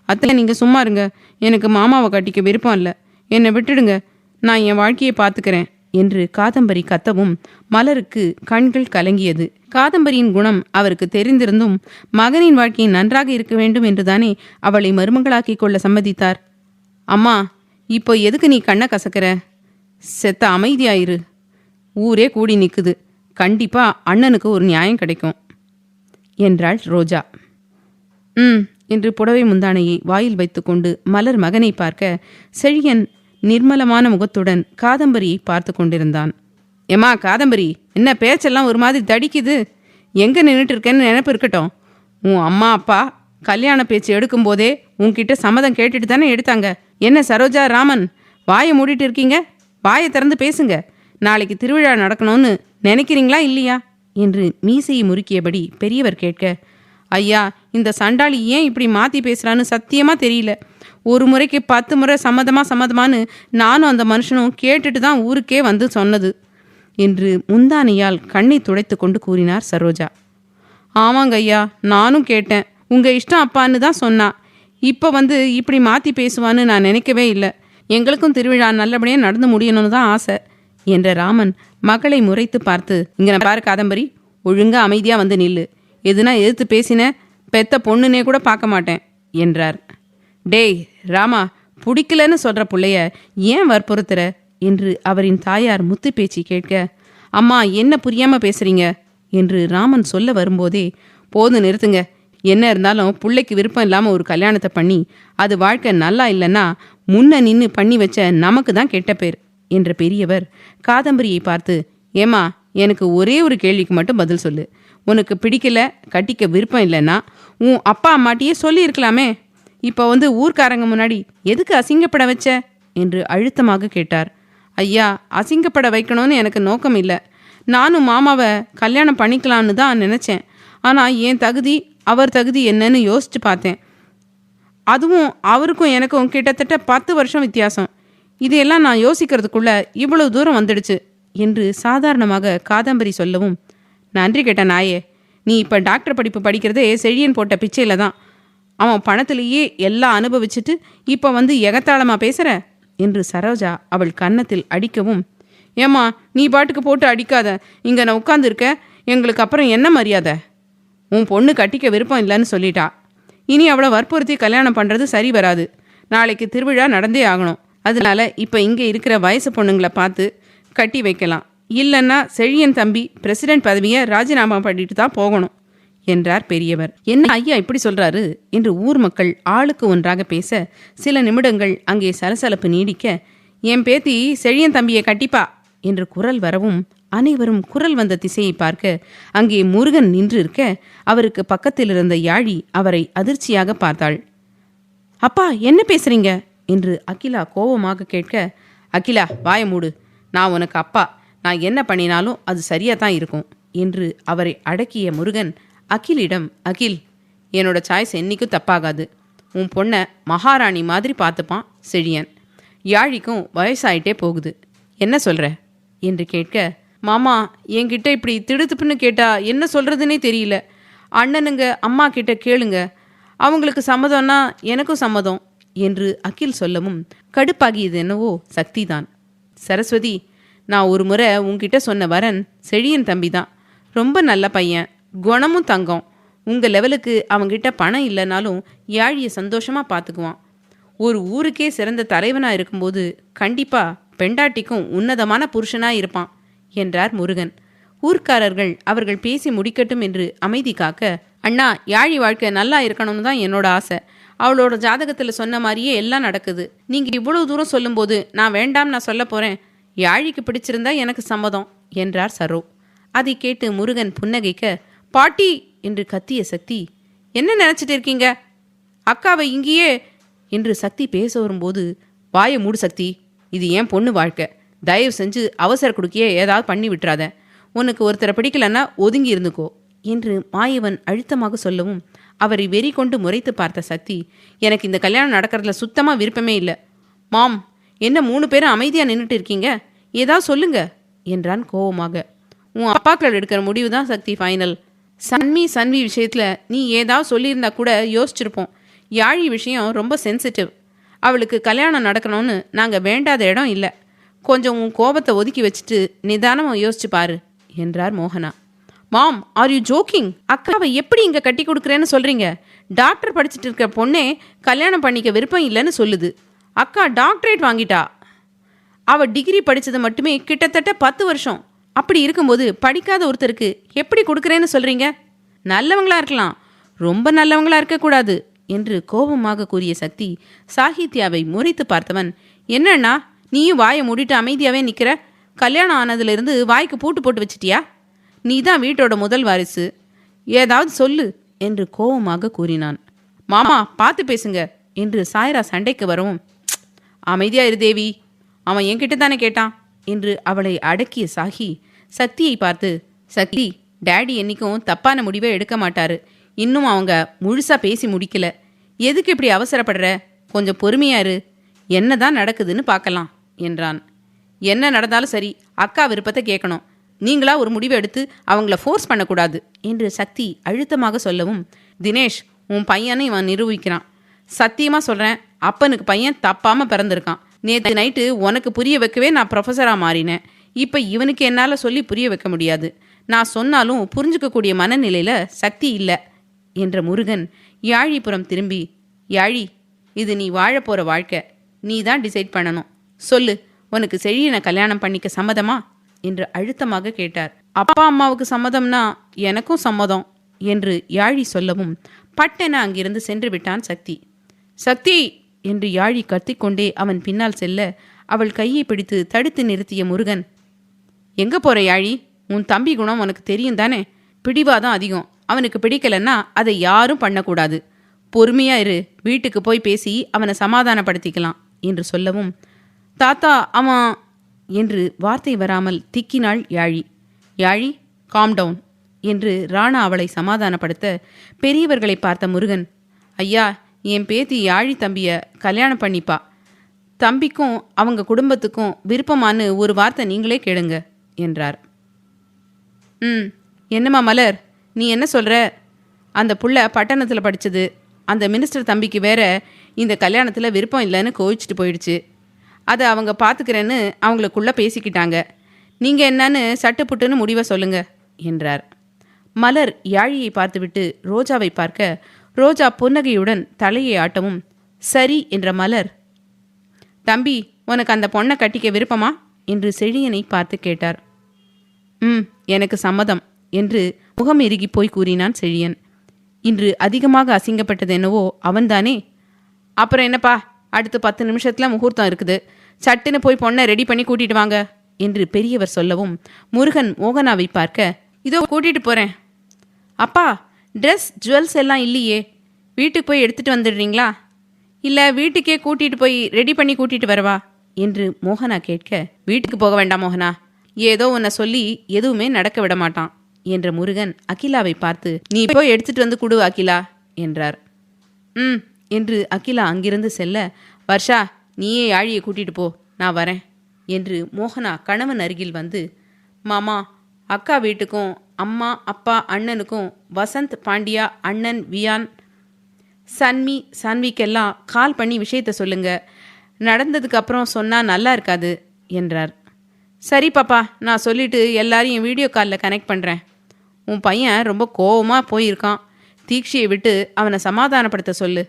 அத்தை, நீங்கள் சும்மா இருங்க, எனக்கு மாமாவை கட்டிக்க விருப்பம் இல்லை, என்னை விட்டுடுங்க, நான் என் வாழ்க்கையை பார்த்துக்கிறேன் என்று காதம்பரி கத்தவும் மலருக்கு கண்கள் கலங்கியது. காதம்பரியின் குணம் அவருக்கு தெரிந்திருந்தும் மகனின் வாழ்க்கை நன்றாக இருக்க வேண்டும் என்றுதானே அவளை மருமகளாக்கிக் கொள்ள சம்மதித்தார். அம்மா, இப்போ எதுக்கு நீ கண்ணை கசக்கிற? செத்த அமைதியாயிரு. ஊரே கூடி நிற்குது. கண்டிப்பா அண்ணனுக்கு ஒரு நியாயம் கிடைக்கும் என்றாள் ரோஜா. என்று புடவை முந்தானையை வாயில் வைத்துக்கொண்டு மலர் மகனை பார்க்க செழியன் நிர்மலமான முகத்துடன் காதம்பரியை பார்த்து கொண்டிருந்தான். ஏம்மா காதம்பரி, என்ன பேச்செல்லாம் ஒரு மாதிரி தடிக்குது? எங்கே நின்றுட்டு இருக்கேன்னு நினைப்பு இருக்கட்டும். உன் அம்மா அப்பா கல்யாண பேச்சு எடுக்கும்போதே உன்கிட்ட சம்மதம் கேட்டுட்டு தானே எடுத்தாங்க. என்ன சரோஜா, ராமன், வாயை மூடிட்டு இருக்கீங்க? வாயை திறந்து பேசுங்க. நாளைக்கு திருவிழா நடக்கணும்னு நினைக்கிறீங்களா இல்லையா என்று மீசையை முறுக்கியபடி பெரியவர் கேட்க, ஐயா, இந்த சண்டாளி ஏன் இப்படி மாற்றி பேசுகிறான்னு சத்தியமாக தெரியல. ஒரு முறைக்கு 10 முறை சம்மதமான்னு நானும் அந்த மனுஷனும் கேட்டுட்டு தான் ஊருக்கே வந்து சொன்னது என்று முந்தானையால் கண்ணை துடைத்து கொண்டு கூறினார் சரோஜா. ஆமாங்க ஐயா, நானும் கேட்டேன். உங்கள் இஷ்டம் அப்பான்னு தான் சொன்னா. இப்போ இப்படி மாற்றி பேசுவான்னு நான் நினைக்கவே இல்லை. எங்களுக்கும் திருவிழா நல்லபடியாக நடந்து முடியணும்னு தான் ஆசை என்ற ராமன் மகளை முறைத்து பார்த்து, இங்கே பாரு காதம்பரி, ஒழுங்காக அமைதியாக வந்து நில்லு. எதுனா எதிர்த்து பேசின பெத்த பொண்ணுனே கூட பார்க்க மாட்டேன் என்றார். டேய் ராமா, பிடிக்கலன்னு சொல்கிற பிள்ளைய ஏன் வற்புறுத்துற என்று அவரின் தாயார் முத்து பேச்சு கேட்க, அம்மா என்ன புரியாமல் பேசுகிறீங்க என்று ராமன் சொல்ல வரும்போதே, போதும் நிறுத்துங்க. என்ன இருந்தாலும் பிள்ளைக்கு விருப்பம் இல்லாமல் ஒரு கல்யாணத்தை பண்ணி அது வாழ்க்கை நல்லா இல்லைன்னா முன்ன நின்று பண்ணி வச்ச நமக்கு தான் கெட்ட பேர் என்ற பெரியவர் காதம்பரியை பார்த்து, ஏம்மா, எனக்கு ஒரே ஒரு கேள்விக்கு மட்டும் பதில் சொல்லு. உனக்கு பிடிக்கல, கட்டிக்க விருப்பம் இல்லைன்னா உன் அப்பா அம்மாட்டியே சொல்லியிருக்கலாமே. இப்போ ஊர்க்காரங்க முன்னாடி எதுக்கு அசிங்கப்பட வச்ச என்று அழுத்தமாக கேட்டார். ஐயா, அசிங்கப்பட வைக்கணும்னு எனக்கு நோக்கம் இல்லை. நானும் மாமாவை கல்யாணம் பண்ணிக்கலான்னு தான் நினச்சேன். ஆனால் என் தகுதி அவர் தகுதி என்னன்னு யோசித்து பார்த்தேன். அதுவும் அவருக்கும் எனக்கும் கிட்டத்தட்ட 10 வருஷம் வித்தியாசம். இதையெல்லாம் நான் யோசிக்கிறதுக்குள்ள இவ்வளவு தூரம் வந்துடுச்சு என்று சாதாரணமாக காதம்பரி சொல்லவும், நன்றி கேட்ட நாயே, நீ இப்போ டாக்டர் படிப்பு படிக்கிறதே செழியன் போட்ட பிச்சையில் தான். அவன் பணத்திலேயே எல்லாம் அனுபவிச்சுட்டு இப்போ எகத்தாளமாக பேசுகிற என்று சரோஜா அவள் கன்னத்தில் அடிக்கவும், ஏம்மா நீ பாட்டுக்கு போட்டு அடிக்காத. இங்கே நான் உட்காந்துருக்க, எங்களுக்கு அப்புறம் என்ன மரியாதை? உன் பொண்ணு கட்டிக்க விருப்பம் இல்லைன்னு சொல்லிட்டா. இனி அவளை வற்புறுத்தி கல்யாணம் பண்ணுறது சரி வராது. நாளைக்கு திருவிழா நடந்தே ஆகணும். அதனால இப்போ இங்கே இருக்கிற வயசு பொண்ணுங்களை பார்த்து கட்டி வைக்கலாம். இல்லைன்னா செழியன் தம்பி பிரசிடென்ட் பதவியை ராஜினாமா பண்ணிட்டு தான் போகணும் என்றார் பெரியவர். என்ன ஐயா இப்படி சொல்றாரு என்று ஊர் மக்கள் ஆளுக்கு ஒன்றாக பேச சில நிமிடங்கள் அங்கே சலசலப்பு நீடிக்க, என் பேத்தி செழியன் தம்பியை கட்டிப்பா என்று குரல் வரவும் அனைவரும் குரல் வந்த திசையை பார்க்க அங்கே முருகன் நின்று இருக்க அவருக்கு பக்கத்தில் இருந்த யாழி அவரை அதிர்ச்சியாக பார்த்தாள். அப்பா என்ன பேசுறீங்க என்று அகிலா கோபமாக கேட்க, அகிலா வாய மூடு. நான் உனக்கு அப்பா. நான் என்ன பண்ணினாலும் அது சரியா தான் இருக்கும் என்று அவரை அடக்கிய முருகன் அகிலிடம், அகில், என்னோட சாய்ஸ் என்னைக்கும் தப்பாகாது. உன் பொண்ணை மகாராணி மாதிரி பார்த்துப்பான் செழியன். யாழிக்கும் வயசாயிட்டே போகுது. என்ன சொல்ற என்று கேட்க, மாமா என்கிட்ட இப்படி திடுத்துப்புன்னு கேட்டா என்ன சொல்றதுன்னே தெரியல. அண்ணனுங்க அம்மா கிட்ட கேளுங்க, அவங்களுக்கு சம்மதம்னா எனக்கும் சம்மதம் என்று அகில் சொல்லவும் கடுப்பாகியது என்னவோ சக்தி தான். சரஸ்வதி, நான் ஒரு முறை உன்கிட்ட சொன்ன வரன் செழியன் தம்பி தான். ரொம்ப நல்ல பையன், குணமும் தங்கம். உங்கள் லெவலுக்கு அவங்கிட்ட பணம் இல்லைனாலும் யாழியை சந்தோஷமாக பார்த்துக்குவான். ஒரு ஊருக்கே சிறந்த தலைவனாக இருக்கும்போது கண்டிப்பாக பெண்டாட்டிக்கும் உன்னதமான புருஷனாக இருப்பான் என்றார் முருகன். ஊர்க்காரர்கள் அவர்கள் பேசி முடிக்கட்டும் என்று அமைதி காக்க, அண்ணா, யாழி வாழ்க்கை நல்லா இருக்கணும்னு தான் என்னோட ஆசை. அவளோட ஜாதகத்தில் சொன்ன மாதிரியே எல்லாம் நடக்குது. நீங்கள் இவ்வளவு தூரம் சொல்லும்போது நான் வேண்டாம் நான் சொல்ல போகிறேன். யாழிக்கு பிடிச்சிருந்தா எனக்கு சம்மதம் என்றார் சரோ. அதை கேட்டு முருகன் புன்னகைக்க, பாட்டி என்று கத்திய சக்தி, என்ன நினச்சிட்டு இருக்கீங்க? அக்காவை இங்கேயே என்று சக்தி பேச வரும்போது, வாயை மூடு சக்தி, இது ஏன் பொண்ணு வாழ்க்கை. தயவு செஞ்சு அவசர குடுக்கியே ஏதாவது பண்ணி விட்டுறாத. உனக்கு ஒருத்தரை பிடிக்கலன்னா ஒதுங்கி இருந்துக்கோ என்று மாயவன் அழுத்தமாக சொல்லவும் அவரை வெறி கொண்டு முறைத்து பார்த்த சக்தி, எனக்கு இந்த கல்யாணம் நடக்கிறதுல சுத்தமாக விருப்பமே இல்லை. மாம், என்ன 3 பேரும் அமைதியாக நின்றுட்டு இருக்கீங்க? ஏதாவது சொல்லுங்க என்றான் கோவமாக. உன் அப்பாக்கள் எடுக்கிற முடிவு தான் சக்தி ஃபைனல். சன்வி விஷயத்தில் நீ ஏதாவது சொல்லியிருந்தா கூட யோசிச்சிருப்போம். யாழி விஷயம் ரொம்ப சென்சிட்டிவ். அவளுக்கு கல்யாணம் நடக்கணும்னு நாங்கள் வேண்டாத இடம் இல்லை. கொஞ்சம் உன் கோபத்தை ஒதுக்கி வச்சுட்டு நிதானமாக யோசிச்சு பாரு என்றார் மோகனா. மாம், ஆர் யூ ஜோக்கிங்? அக்காவை எப்படி இங்கே கட்டி கொடுக்குறேன்னு சொல்கிறீங்க? டாக்டர் படிச்சுட்டு இருக்க பொண்ணே கல்யாணம் பண்ணிக்க விருப்பம் இல்லைன்னு சொல்லுது. அக்கா டாக்டரேட் வாங்கிட்டா. அவள் டிகிரி படித்தது மட்டுமே கிட்டத்தட்ட 10 வருஷம். அப்படி இருக்கும்போது படிக்காத ஒருத்தருக்கு எப்படி கொடுக்குறேன்னு சொல்கிறீங்க? நல்லவங்களா இருக்கலாம், ரொம்ப நல்லவங்களா இருக்கக்கூடாது என்று கோபமாக கூறிய சக்தி சாகித்யாவை முறைத்து பார்த்தவன், என்னண்ணா நீயும் வாயை மூடிட்டு அமைதியாகவே நிற்கிற? கல்யாணம் ஆனதுலேருந்து வாய்க்கு பூட்டு போட்டு வச்சிட்டியா? நீ தான் வீட்டோட முதல் வாரிசு, ஏதாவது சொல்லு என்று கோபமாக கூறினான். மாமா பார்த்து பேசுங்க என்று சாய்ரா சண்டைக்கு வரவும், அமைதியா இரு தேவி, அவன் என்கிட்ட தானே கேட்டான் என்று அவளை அடக்கிய சாகி சக்தியை பார்த்து, சக்தி, டேடி என்னைக்கும் தப்பான முடிவை எடுக்க மாட்டாரு. இன்னும் அவங்க முழுசா பேசி முடிக்கல. எதுக்கு இப்படி அவசரப்படுற? கொஞ்சம் பொறுமையா இரு, என்னதான் நடக்குதுன்னு பார்க்கலாம் என்றான். என்ன நடந்தாலும் சரி, அக்கா விருப்பத்தை கேட்கணும். நீங்களா ஒரு முடிவை எடுத்து அவங்கள ஃபோர்ஸ் பண்ணக்கூடாது என்று சக்தி அழுத்தமாக சொல்லவும், தினேஷ், உன் பையனை இவன் நிரூபிக்கிறான். சத்தியமாக சொல்கிறேன், அப்பனுக்கு பையன் தப்பாமல் பிறந்திருக்கான். நேற்று நைட்டு உனக்கு புரிய வைக்கவே நான் ப்ரொஃபஸராக மாறினேன். இப்போ இவனுக்கு என்னால் சொல்லி புரிய வைக்க முடியாது. நான் சொன்னாலும் புரிஞ்சுக்கக்கூடிய மனநிலையில் சக்தி இல்லை என்ற முருகன் யாழிபுரம் திரும்பி, யாழி, இது நீ வாழப்போகிற வாழ்க்கை, நீ தான் டிசைட் பண்ணணும். சொல்லு, உனக்கு செழியனை கல்யாணம் பண்ணிக்க சம்மதமா என்று அழுத்தமாக கேட்டார். அப்பா அம்மாவுக்கு சம்மதம்னா எனக்கும் சம்மதம் என்று யாழி சொல்லவும் பட்டென அங்கிருந்து சென்று விட்டான் சக்தி. சக்தி என்று யாழி கத்திக்கொண்டே அவன் பின்னால் செல்ல அவள் கையை பிடித்து தடுத்து நிறுத்திய முருகன், எங்க போற யாழி? உன் தம்பி குணம் உனக்கு தெரியும் தானே? பிடிவாதான் அதிகம். அவனுக்கு பிடிக்கலன்னா அதை யாரும் பண்ணக்கூடாது. பொறுமையா இரு, வீட்டுக்கு போய் பேசி அவனை சமாதானப்படுத்திக்கலாம் என்று சொல்லவும், தாத்தா அவன் என்று வார்த்தை வராமல் திக்கினாள் யாழி. யாழி, காம் டவுன் என்று ராணா அவளை சமாதானப்படுத்த பெரியவர்களை பார்த்த முருகன், ஐயா, என் பேத்தி யாழி தம்பிய கல்யாணம் பண்ணிப்பா. தம்பிக்கும் அவங்க குடும்பத்துக்கும் விருப்பமானு ஒரு வார்த்தை நீங்களே கேளுங்க என்றார். என்னம்மா மலர், நீ என்ன சொல்கிற? அந்த புள்ள பட்டணத்தில் படித்தது. அந்த மினிஸ்டர் தம்பிக்கு வேற இந்த கல்யாணத்தில் விருப்பம் இல்லைன்னு கோவிச்சிட்டு போயிடுச்சு. அதை அவங்க பார்த்துக்கிறேன்னு அவங்களுக்குள்ளே பேசிக்கிட்டாங்க. நீங்கள் என்னன்னு சட்டுப்புட்டுன்னு முடிவை சொல்லுங்க என்றார். மலர் யாழியை பார்த்துவிட்டு ரோஜாவை பார்க்க, ரோஜா புன்னகையுடன் தலையை ஆட்டவும், சரி என்ற மலர், தம்பி, உனக்கு அந்த பொண்ணை கட்டிக்க விருப்பமா என்று செழியனை பார்த்து கேட்டார். எனக்கு சம்மதம் என்று முகம் இறுகி போய் கூறினான் செழியன். இன்று அதிகமாக அசிங்கப்பட்டது என்னவோ அவன்தானே. அப்புறம் என்னப்பா, அடுத்து 10 நிமிஷத்தில் முகூர்த்தம் இருக்குது, சட்டுன்னு போய் பொண்ணை ரெடி பண்ணி கூட்டிட்டு வாங்க என்று பெரியவர் சொல்லவும் முருகன் மோகனாவை பார்க்க, இதோ கூட்டிட்டு போகிறேன். அப்பா, ட்ரெஸ் ஜுவல்ஸ் எல்லாம் இல்லையே, வீட்டுக்கு போய் எடுத்துகிட்டு வந்துடுறீங்களா? இல்லை வீட்டுக்கே கூட்டிகிட்டு போய் ரெடி பண்ணி கூட்டிகிட்டு வரவா என்று மோகனா கேட்க, வீட்டுக்கு போக வேண்டாம் மோகனா, ஏதோ உன்னை சொல்லி எதுவுமே நடக்க விட மாட்டான் என்ற முருகன் அகிலாவை பார்த்து, நீ போய் எடுத்துட்டு வந்து கொடு அகிலா என்றார். என்று அகிலா அங்கிருந்து செல்ல, வர்ஷா, நீயே யாழியை கூட்டிட்டு போ, நான் வரேன் என்று மோகனா கணவன் அருகில் வந்து, மாமா, அக்கா வீட்டுக்கும் அம்மா அப்பா அண்ணனுக்கும் வசந்த் பாண்டியா அண்ணன் வியான் சன்விக்கெல்லாம் கால் பண்ணி விஷயத்த சொல்லுங்க, நடந்ததுக்கு அப்புறம் சொன்னால் நல்லா இருக்காது என்றார். சரி பாப்பா, நான் சொல்லிவிட்டு எல்லாரையும் வீடியோ காலில் கனெக்ட் பண்ணுறேன். உன் பையன் ரொம்ப கோவமாக போயிருக்கான். தீக்ஷியை விட்டு அவனை சமாதானப்படுத்த சொல்லு.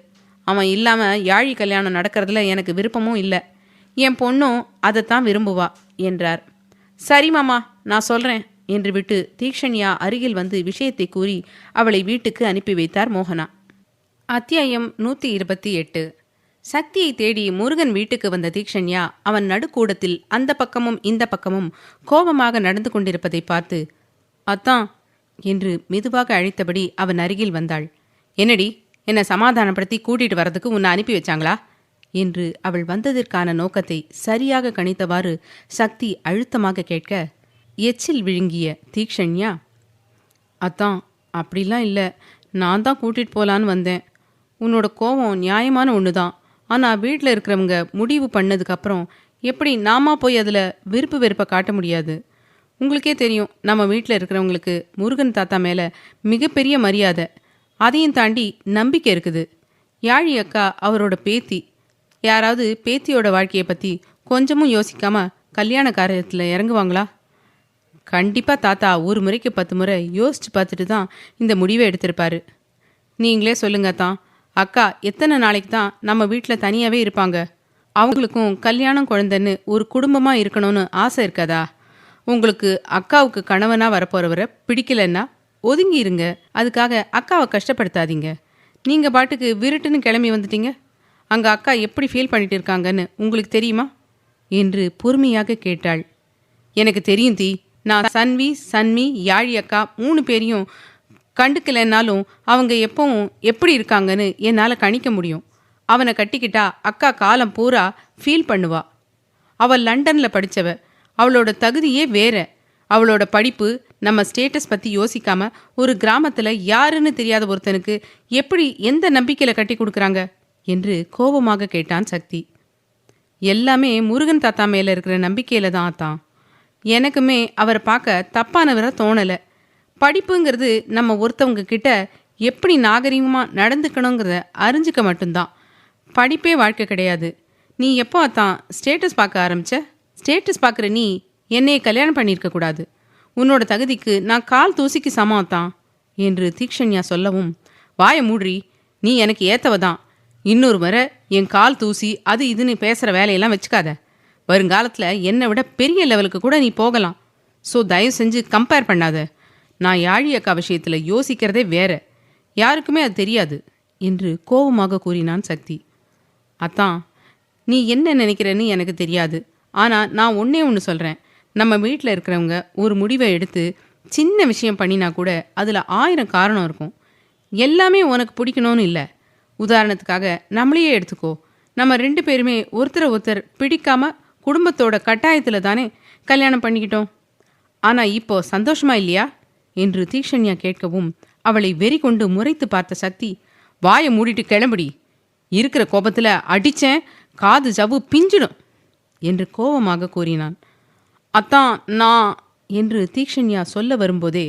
அவன் இல்லாமல் யாழி கல்யாணம் நடக்கிறதுல எனக்கு விருப்பமும் இல்லை. என் பொண்ணும் அதைத்தான் விரும்புவா என்றார். சரி மாமா, நான் சொல்கிறேன் என்று விட்டு தீக்ஷண்யா அருகில் வந்து விஷயத்தை கூறி அவளை வீட்டுக்கு அனுப்பி வைத்தார் மோகனா. அத்தியாயம் 128. சக்தியை தேடி முருகன் வீட்டுக்கு வந்த தீக்ஷண்யா அவன் நடுக்கூடத்தில் அந்த பக்கமும் இந்த பக்கமும் கோபமாக நடந்து கொண்டிருப்பதை பார்த்து, அத்தான் என்று மெதுவாக அழைத்தபடி அவன் அருகில் வந்தாள். என்னடி, என்னை சமாதானப்படுத்தி கூட்டிட்டு வரதுக்கு உன்னை அனுப்பி வச்சாங்களா என்று அவள் வந்ததற்கான நோக்கத்தை சரியாக கணித்தவாறு சக்தி அழுத்தமாக கேட்க, எச்சில் விழுங்கிய தீக்ஷண்யா, அத்தான் அப்படிலாம் இல்லை, நான் தான் கூட்டிகிட்டு போகலான்னு வந்தேன். உன்னோட கோபம் நியாயமான ஒன்று தான். ஆனால் வீட்டில் இருக்கிறவங்க முடிவு பண்ணதுக்கப்புறம் எப்படி நாம போய் அதில் விருப்பு வெறுப்பை காட்ட முடியாது. உங்களுக்கே தெரியும், நம்ம வீட்டில் இருக்கிறவங்களுக்கு முருகன் தாத்தா மேலே மிகப்பெரிய மரியாதை, அதையும் தாண்டி நம்பிக்கை இருக்குது. யாழி அக்கா அவரோட பேத்தி. யாராவது பேத்தியோட வாழ்க்கையை பற்றி கொஞ்சமும் யோசிக்காமல் கல்யாண காரியத்தில் இறங்குவாங்களா? கண்டிப்பாக தாத்தா ஒரு முறைக்கு 10 முறை யோசித்து பார்த்துட்டு தான் இந்த முடிவை எடுத்திருப்பாரு. நீங்களே சொல்லுங்க தான், அக்கா எத்தனை நாளைக்கு தான் நம்ம வீட்டில் தனியாகவே இருப்பாங்க? அவங்களுக்கும் கல்யாணம் குழந்தைன்னு ஒரு குடும்பமாக இருக்கணும்னு ஆசை இருக்காதா? உங்களுக்கு அக்காவுக்கு கணவனாக வரப்போகிறவரை பிடிக்கலன்னா ஒதுங்கி இருங்க. அதுக்காக அக்காவை கஷ்டப்படுத்தாதீங்க. நீங்கள் பாட்டுக்கு விருட்டுன்னு கிளம்பி வந்துட்டீங்க. அங்கே அக்கா எப்படி ஃபீல் பண்ணிட்டு இருக்காங்கன்னு உங்களுக்கு தெரியுமா என்று பொறுமையாக கேட்டாள். எனக்கு தெரியும் தீ. நான் சன்மி யாழி அக்கா 3 பேரையும் கண்டுக்கலைன்னாலும் அவங்க எப்பவும் எப்படி இருக்காங்கன்னு என்னால் கணிக்க முடியும். அவனை கட்டிக்கிட்டா அக்கா காலம் பூரா ஃபீல் பண்ணுவா. அவள் லண்டனில் படித்தவ. அவளோட தகுதியே வேற. அவளோட படிப்பு நம்ம ஸ்டேட்டஸ் பற்றி யோசிக்காம ஒரு கிராமத்தில் யாருன்னு தெரியாத ஒருத்தனுக்கு எப்படி எந்த நம்பிக்கையில் கட்டி கொடுக்குறாங்க என்று கோபமாக கேட்டான் சக்தி. எல்லாமே முருகன் தாத்தா மேலே இருக்கிற நம்பிக்கையில் தான் தான். எனக்குமே அவரை பார்க்க தப்பானவரை தோணலை. படிப்புங்கிறது நம்ம ஒருத்தவங்க கிட்ட எப்படி நாகரிகமாக நடந்துக்கணுங்கிறத அறிஞ்சிக்க மட்டும்தான். படிப்பே வாழ்க்கை கிடையாது. நீ எப்போ தான் ஸ்டேட்டஸ் பார்க்க ஆரம்பிச்ச? ஸ்டேட்டஸ் பார்க்குற நீ என்னையை கல்யாணம் பண்ணியிருக்கக்கூடாது. உன்னோட தகுதிக்கு நான் கால் தூசிக்கு சமம் தான் என்று தீக்ஷண்யா சொல்லவும், வாய மூடி, நீ எனக்கு ஏத்தவ தான். இன்னொரு முறை என் கால் தூசி அது இதுன்னு பேசுகிற வேலையெல்லாம் வச்சுக்காத. வருங்காலத்தில் என்னை விட பெரிய லெவலுக்கு கூட நீ போகலாம். ஸோ தயவு செஞ்சு கம்பேர் பண்ணாத. நான் யாழி அக்கா விஷயத்தில் யோசிக்கிறதே வேற. யாருக்குமே அது தெரியாது என்று கோபமாக கூறினான் சக்தி. அத்தான், நீ என்ன நினைக்கிறன்னு எனக்கு தெரியாது. ஆனால் நான் ஒன்று சொல்கிறேன். நம்ம வீட்டில் இருக்கிறவங்க ஒரு முடிவை எடுத்து சின்ன விஷயம் பண்ணினா கூட அதில் 1000 காரணம் இருக்கும். எல்லாமே உனக்கு பிடிக்கணும்னு இல்லை. உதாரணத்துக்காக நம்மளையே எடுத்துக்கோ. நம்ம 2 பேருமே ஒருத்தர் பிடிக்காம குடும்பத்தோட கட்டாயத்தில் தானே கல்யாணம் பண்ணிக்கிட்டோம். ஆனால் இப்போ சந்தோஷமா இல்லையா என்று தீக்ஷண்யா கேட்கவும் அவளை வெறி கொண்டு முறைத்து பார்த்த சக்தி, வாயை மூடிட்டு கிளம்புடி. இருக்கிற கோபத்தில் அடித்தேன், காது ஜவ்வு பிஞ்சிடும் என்று கோபமாக கூறினான். அத்தான் நான் என்று தீக்ஷண்யா சொல்ல வரும்போதே,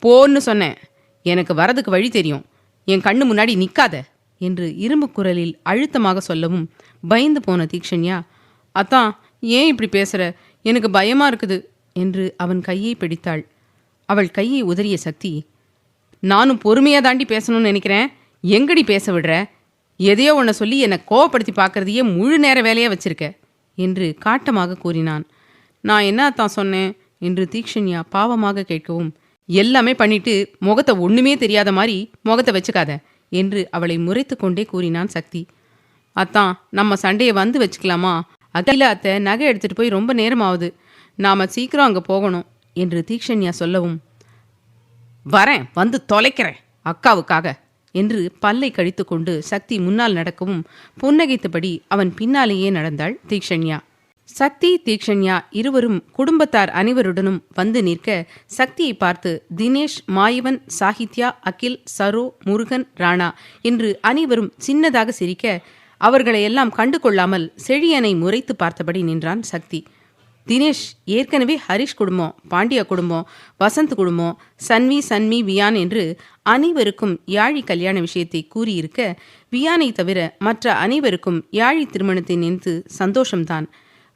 போன்னு சொன்னேன். எனக்கு வரதுக்கு வழி தெரியும். என் கண்ணு முன்னாடி நிற்காத என்று இரும்பு குரலில் அழுத்தமாக சொல்லவும் பயந்து போன தீக்ஷண்யா, அத்தான் ஏன் இப்படி பேசுகிற? எனக்கு பயமாக இருக்குது என்று அவன் கையை பிடித்தாள். அவள் கையை உதறிய சக்தி, நானும் பொறுமையாக தாண்டி பேசணும்னு நினைக்கிறேன். எங்கடி பேச விடுற? எதையோ உன்னை சொல்லி என்னை கோவப்படுத்தி பார்க்கறதையே முழு நேர வேலையாக வச்சிருக்க என்று காட்டமாக கூறினான். நான் என்ன தான் சொன்னேன் என்று தீக்ஷண்யா பாவமாக கேட்கவும், எல்லாமே பண்ணிட்டு முகத்தை ஒன்றுமே தெரியாத மாதிரி முகத்தை வச்சுக்காத என்று அவளை முறைத்து கொண்டே கூறினான் சக்தி. அத்தான், நம்ம சண்டையை வந்து வச்சுக்கலாமா? அகிலா அத்தை நகை எடுத்துகிட்டு போய் ரொம்ப நேரம் ஆகுது. நாம் சீக்கிரம் அங்கே போகணும் என்று தீக்ஷண்யா சொல்லவும், வரேன், வந்து தொலைக்கிறேன் அக்காவுக்காக என்று பல்லை கழித்து கொண்டு சக்தி முன்னால் நடக்கவும் புன்னகைத்தபடி அவன் பின்னாலேயே நடந்தாள் தீக்ஷண்யா. சக்தி தீக்ஷண்யா இருவரும் குடும்பத்தார் அனைவருடனும் வந்து நிற்க சக்தியை பார்த்து தினேஷ், மாயவன், சாகித்யா, அகில், சரோ, முருகன், ராணா என்று அனைவரும் சின்னதாக சிரிக்க அவர்களையெல்லாம் கண்டு கொள்ளாமல் செழியனை முறைத்து பார்த்தபடி நின்றான் சக்தி. தினேஷ் ஏற்கனவே ஹரிஷ் குடும்பம், பாண்டியா குடும்பம், வசந்த் குடும்பம், சன்வி வியான் என்று அனைவருக்கும் யாழி கல்யாண விஷயத்தை கூறியிருக்க, வியானை தவிர மற்ற அனைவருக்கும் யாழி திருமணத்தை நினைத்து சந்தோஷம்தான்.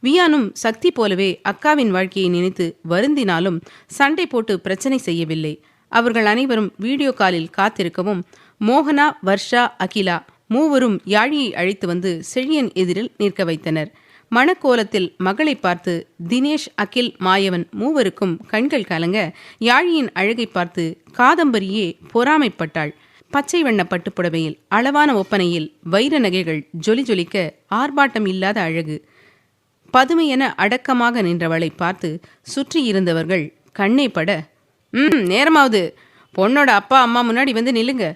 வியானும் சக்தி போலவே அக்காவின் வாழ்க்கையை நினைத்து வருந்தினாலும் சண்டை போட்டு பிரச்சனை செய்யவில்லை. அவர்கள் அனைவரும் வீடியோ காலில் காத்திருக்கவும் மோகனா, வர்ஷா, அகிலா மூவரும் யாழியை அழைத்து வந்து செழியன் எதிரில் நிற்க வைத்தனர். மணக்கோலத்தில் மகளை பார்த்து தினேஷ், அகில், மாயவன் மூவருக்கும் கண்கள் கலங்க யாழியின் அழகை பார்த்து காதம்பரியே பொறாமைப்பட்டாள். பச்சை வண்ண பட்டுப்புடவையில் அளவான ஒப்பனையில் வைர நகைகள் ஜொலி ஜொலிக்க ஆர்ப்பாட்டம் இல்லாத அழகு. பதுமையென அடக்கமாக நின்றவளை பார்த்து சுற்றி இருந்தவர்கள் கண்ணே பட, நேரமாவது, பொண்ணோட அப்பா அம்மா முன்னாடி வந்து நில்லுங்க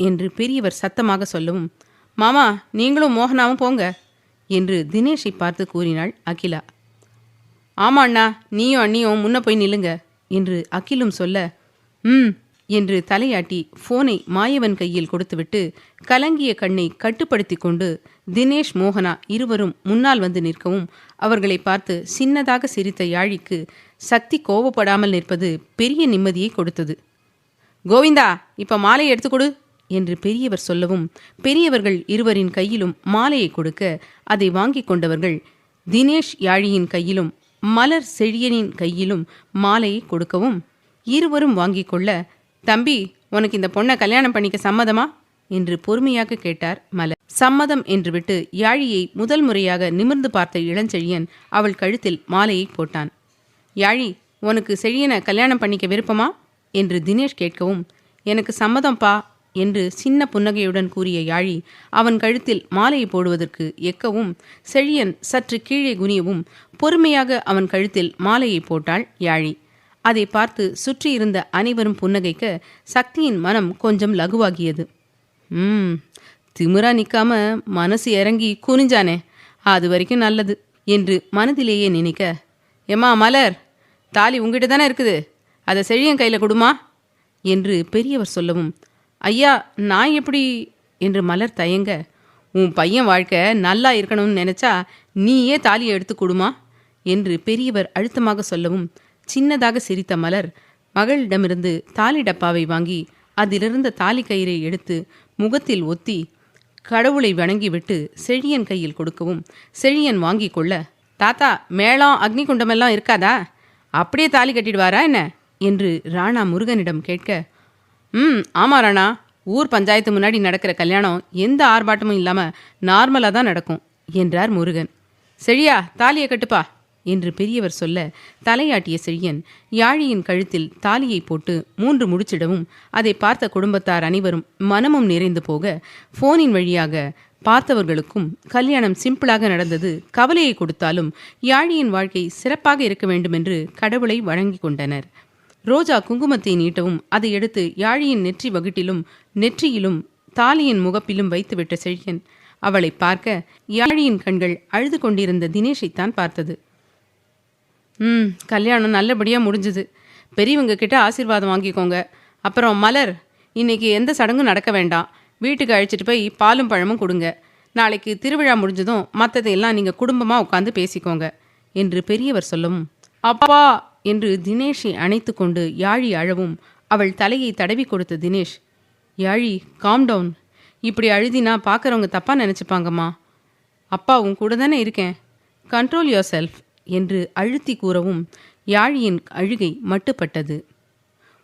என்று பெரியவர் சத்தமாக சொல்லவும், மாமா நீங்களும் மோகனாவும் போங்க என்று தினேஷை பார்த்து கூறினாள் அகிலா. ஆமா அண்ணா, நீயும் அண்ணியும் முன்ன போய் நில்லுங்க என்று அகிலும் சொல்ல, என்று தலையாட்டி போனை மாயவன் கையில் கொடுத்துவிட்டு கலங்கிய கண்ணை கட்டுப்படுத்தி கொண்டு தினேஷ், மோகனா இருவரும் முன்னால் வந்து நிற்கவும் அவர்களை பார்த்து சின்னதாக சிரித்த யாழிக்கு சக்தி கோபப்படாமல் நிற்பது பெரிய நிம்மதியை கொடுத்தது. கோவிந்தா, இப்ப மாலையை எடுத்துக்கொடு என்று பெரியவர் சொல்லவும் பெரியவர்கள் இருவரின் கையிலும் மாலையை கொடுக்க அதை வாங்கி கொண்டவர்கள் தினேஷ் யாழியின் கையிலும் மலர் செழியனின் கையிலும் மாலையை கொடுக்கவும் இருவரும் வாங்கி கொள்ள, தம்பி உனக்கு இந்த பொண்ணை கல்யாணம் பண்ணிக்க சம்மதமா என்று பொறுமையாக கேட்டார் மலர். சம்மதம் என்று விட்டு யாழியை முதல் முறையாக நிமிர்ந்து பார்த்த இளஞ்செழியன் அவள் கழுத்தில் மாலையை போட்டான். யாழி, உனக்கு செழியனை கல்யாணம் பண்ணிக்க விருப்பமா என்று தினேஷ் கேட்கவும், எனக்கு சம்மதம்பா என்று சின்ன புன்னகையுடன் கூறிய யாழி அவன் கழுத்தில் மாலையை போடுவதற்கு எக்கவும், செழியன் சற்று கீழே குனியவும் பொறுமையாக அவன் கழுத்தில் மாலையை போட்டாள் யாழி. அதை பார்த்து சுற்றியிருந்த அனைவரும் புன்னகைக்க சக்தியின் மனம் கொஞ்சம் லகுவாகியது. திமிரா நிற்காம மனசு இறங்கி குனிஞ்சானே, அது வரைக்கும் நல்லது என்று மனதிலேயே நினைக்க, ஏம்மா மலர், தாலி உங்ககிட்ட தானே இருக்குது, அதை செழியன் கையில் கொடுமா என்று பெரியவர் சொல்லவும், ஐயா நான் எப்படி என்று மலர் தயங்க, உன் பையன் வாழ்க்கை நல்லா இருக்கணும்னு நினச்சா நீயே தாலியை எடுத்து கொடுமா என்று பெரியவர் அழுத்தமாக சொல்லவும், சின்னதாக சிரித்த மலர் மகளிடமிருந்து தாலி டப்பாவை வாங்கி அதிலிருந்த தாலி கயிறை எடுத்து முகத்தில் ஒத்தி கடவுளை வணங்கிவிட்டு செழியன் கையில் கொடுக்கவும், செழியன் வாங்கி கொள்ள, தாத்தா மேளம் அக்னி குண்டமெல்லாம் இருக்காதா, அப்படியே தாலி கட்டிடுவாரா என்ன என்று ராணா முருகனிடம் கேட்க, ஆமா ராணா, ஊர் பஞ்சாயத்து முன்னாடி நடக்கிற கல்யாணம் எந்த ஆர்ப்பாட்டமும் இல்லாமல் நார்மலாக தான் நடக்கும் என்றார் முருகன். செழியா, தாலியை கட்டுப்பா என்று பெரியவர் சொல்ல தலையாட்டிய செழியன் யாழியின் கழுத்தில் தாலியை போட்டு 3 முடிச்சிடவும், அதை பார்த்த குடும்பத்தார் அனைவரும் மனமும் நிறைந்து போக, போனின் வழியாக பார்த்தவர்களுக்கும் கல்யாணம் சிம்பிளாக நடந்தது கவலையை கொடுத்தாலும் யாழியின் வாழ்க்கை சிறப்பாக இருக்க வேண்டுமென்று கடவுளை வழங்கி கொண்டனர். ரோஜா குங்குமத்தை நீட்டவும் அதை எடுத்து யாழியின் நெற்றி வகுட்டிலும் நெற்றியிலும் தாலியின் முகப்பிலும் வைத்துவிட்ட செழியன் அவளை பார்க்க யாழியின் கண்கள் அழுது கொண்டிருந்த தினேஷைத்தான் பார்த்தது. கல்யாணம் நல்லபடியாக முடிஞ்சுது, பெரியவங்க கிட்ட ஆசீர்வாதம் வாங்கிக்கோங்க. அப்புறம் மலர், இன்னைக்கு எந்த சடங்கும் நடக்க வேண்டாம், வீட்டுக்கு அழைச்சிட்டு போய் பாலும் பழமும் கொடுங்க. நாளைக்கு திருவிழா முடிஞ்சதும் மற்றதையெல்லாம் நீங்கள் குடும்பமாக உட்காந்து பேசிக்கோங்க என்று பெரியவர் சொல்லவும், அப்பா என்று தினேஷை அணைத்து கொண்டு யாழி அழவும் அவள் தலையை தடவி கொடுத்த தினேஷ், யாழி காம் டவுன், இப்படி அழுதினா பார்க்குறவங்க தப்பாக நினச்சிப்பாங்கம்மா, அப்பா உன் கூட தானே இருக்கேன், கண்ட்ரோல் யோர் செல்ஃப் என்று அழுத்தி கூறவும் யாழியின் அழுகை மட்டுப்பட்டது.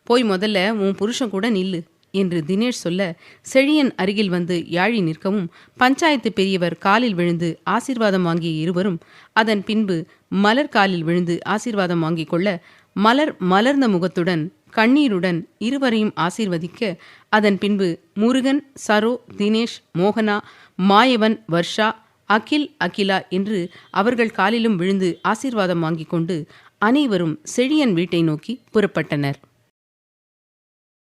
போய் முதல்ல உன் புருஷன் கூட நில்லு என்று தினேஷ் சொல்ல, செழியன் அருகில் வந்து யாழி நிற்கவும் பஞ்சாயத்து பெரியவர் காலில் விழுந்து ஆசீர்வாதம் வாங்கிய இருவரும் அதன் பின்பு மலர் காலில் விழுந்து ஆசீர்வாதம் வாங்கிக் கொள்ள, மலர் மலர்ந்த முகத்துடன் கண்ணீருடன் இருவரையும் ஆசீர்வதிக்க, அதன் பின்பு முருகன், சரோ, தினேஷ், மோகனா, மாயவன், வர்ஷா, அகில், அகிலா என்று அவர்கள் காலிலும் விழுந்து ஆசீர்வாதம் வாங்கிக் கொண்டு அனைவரும் செழியன் வீட்டை நோக்கி புறப்பட்டனர்.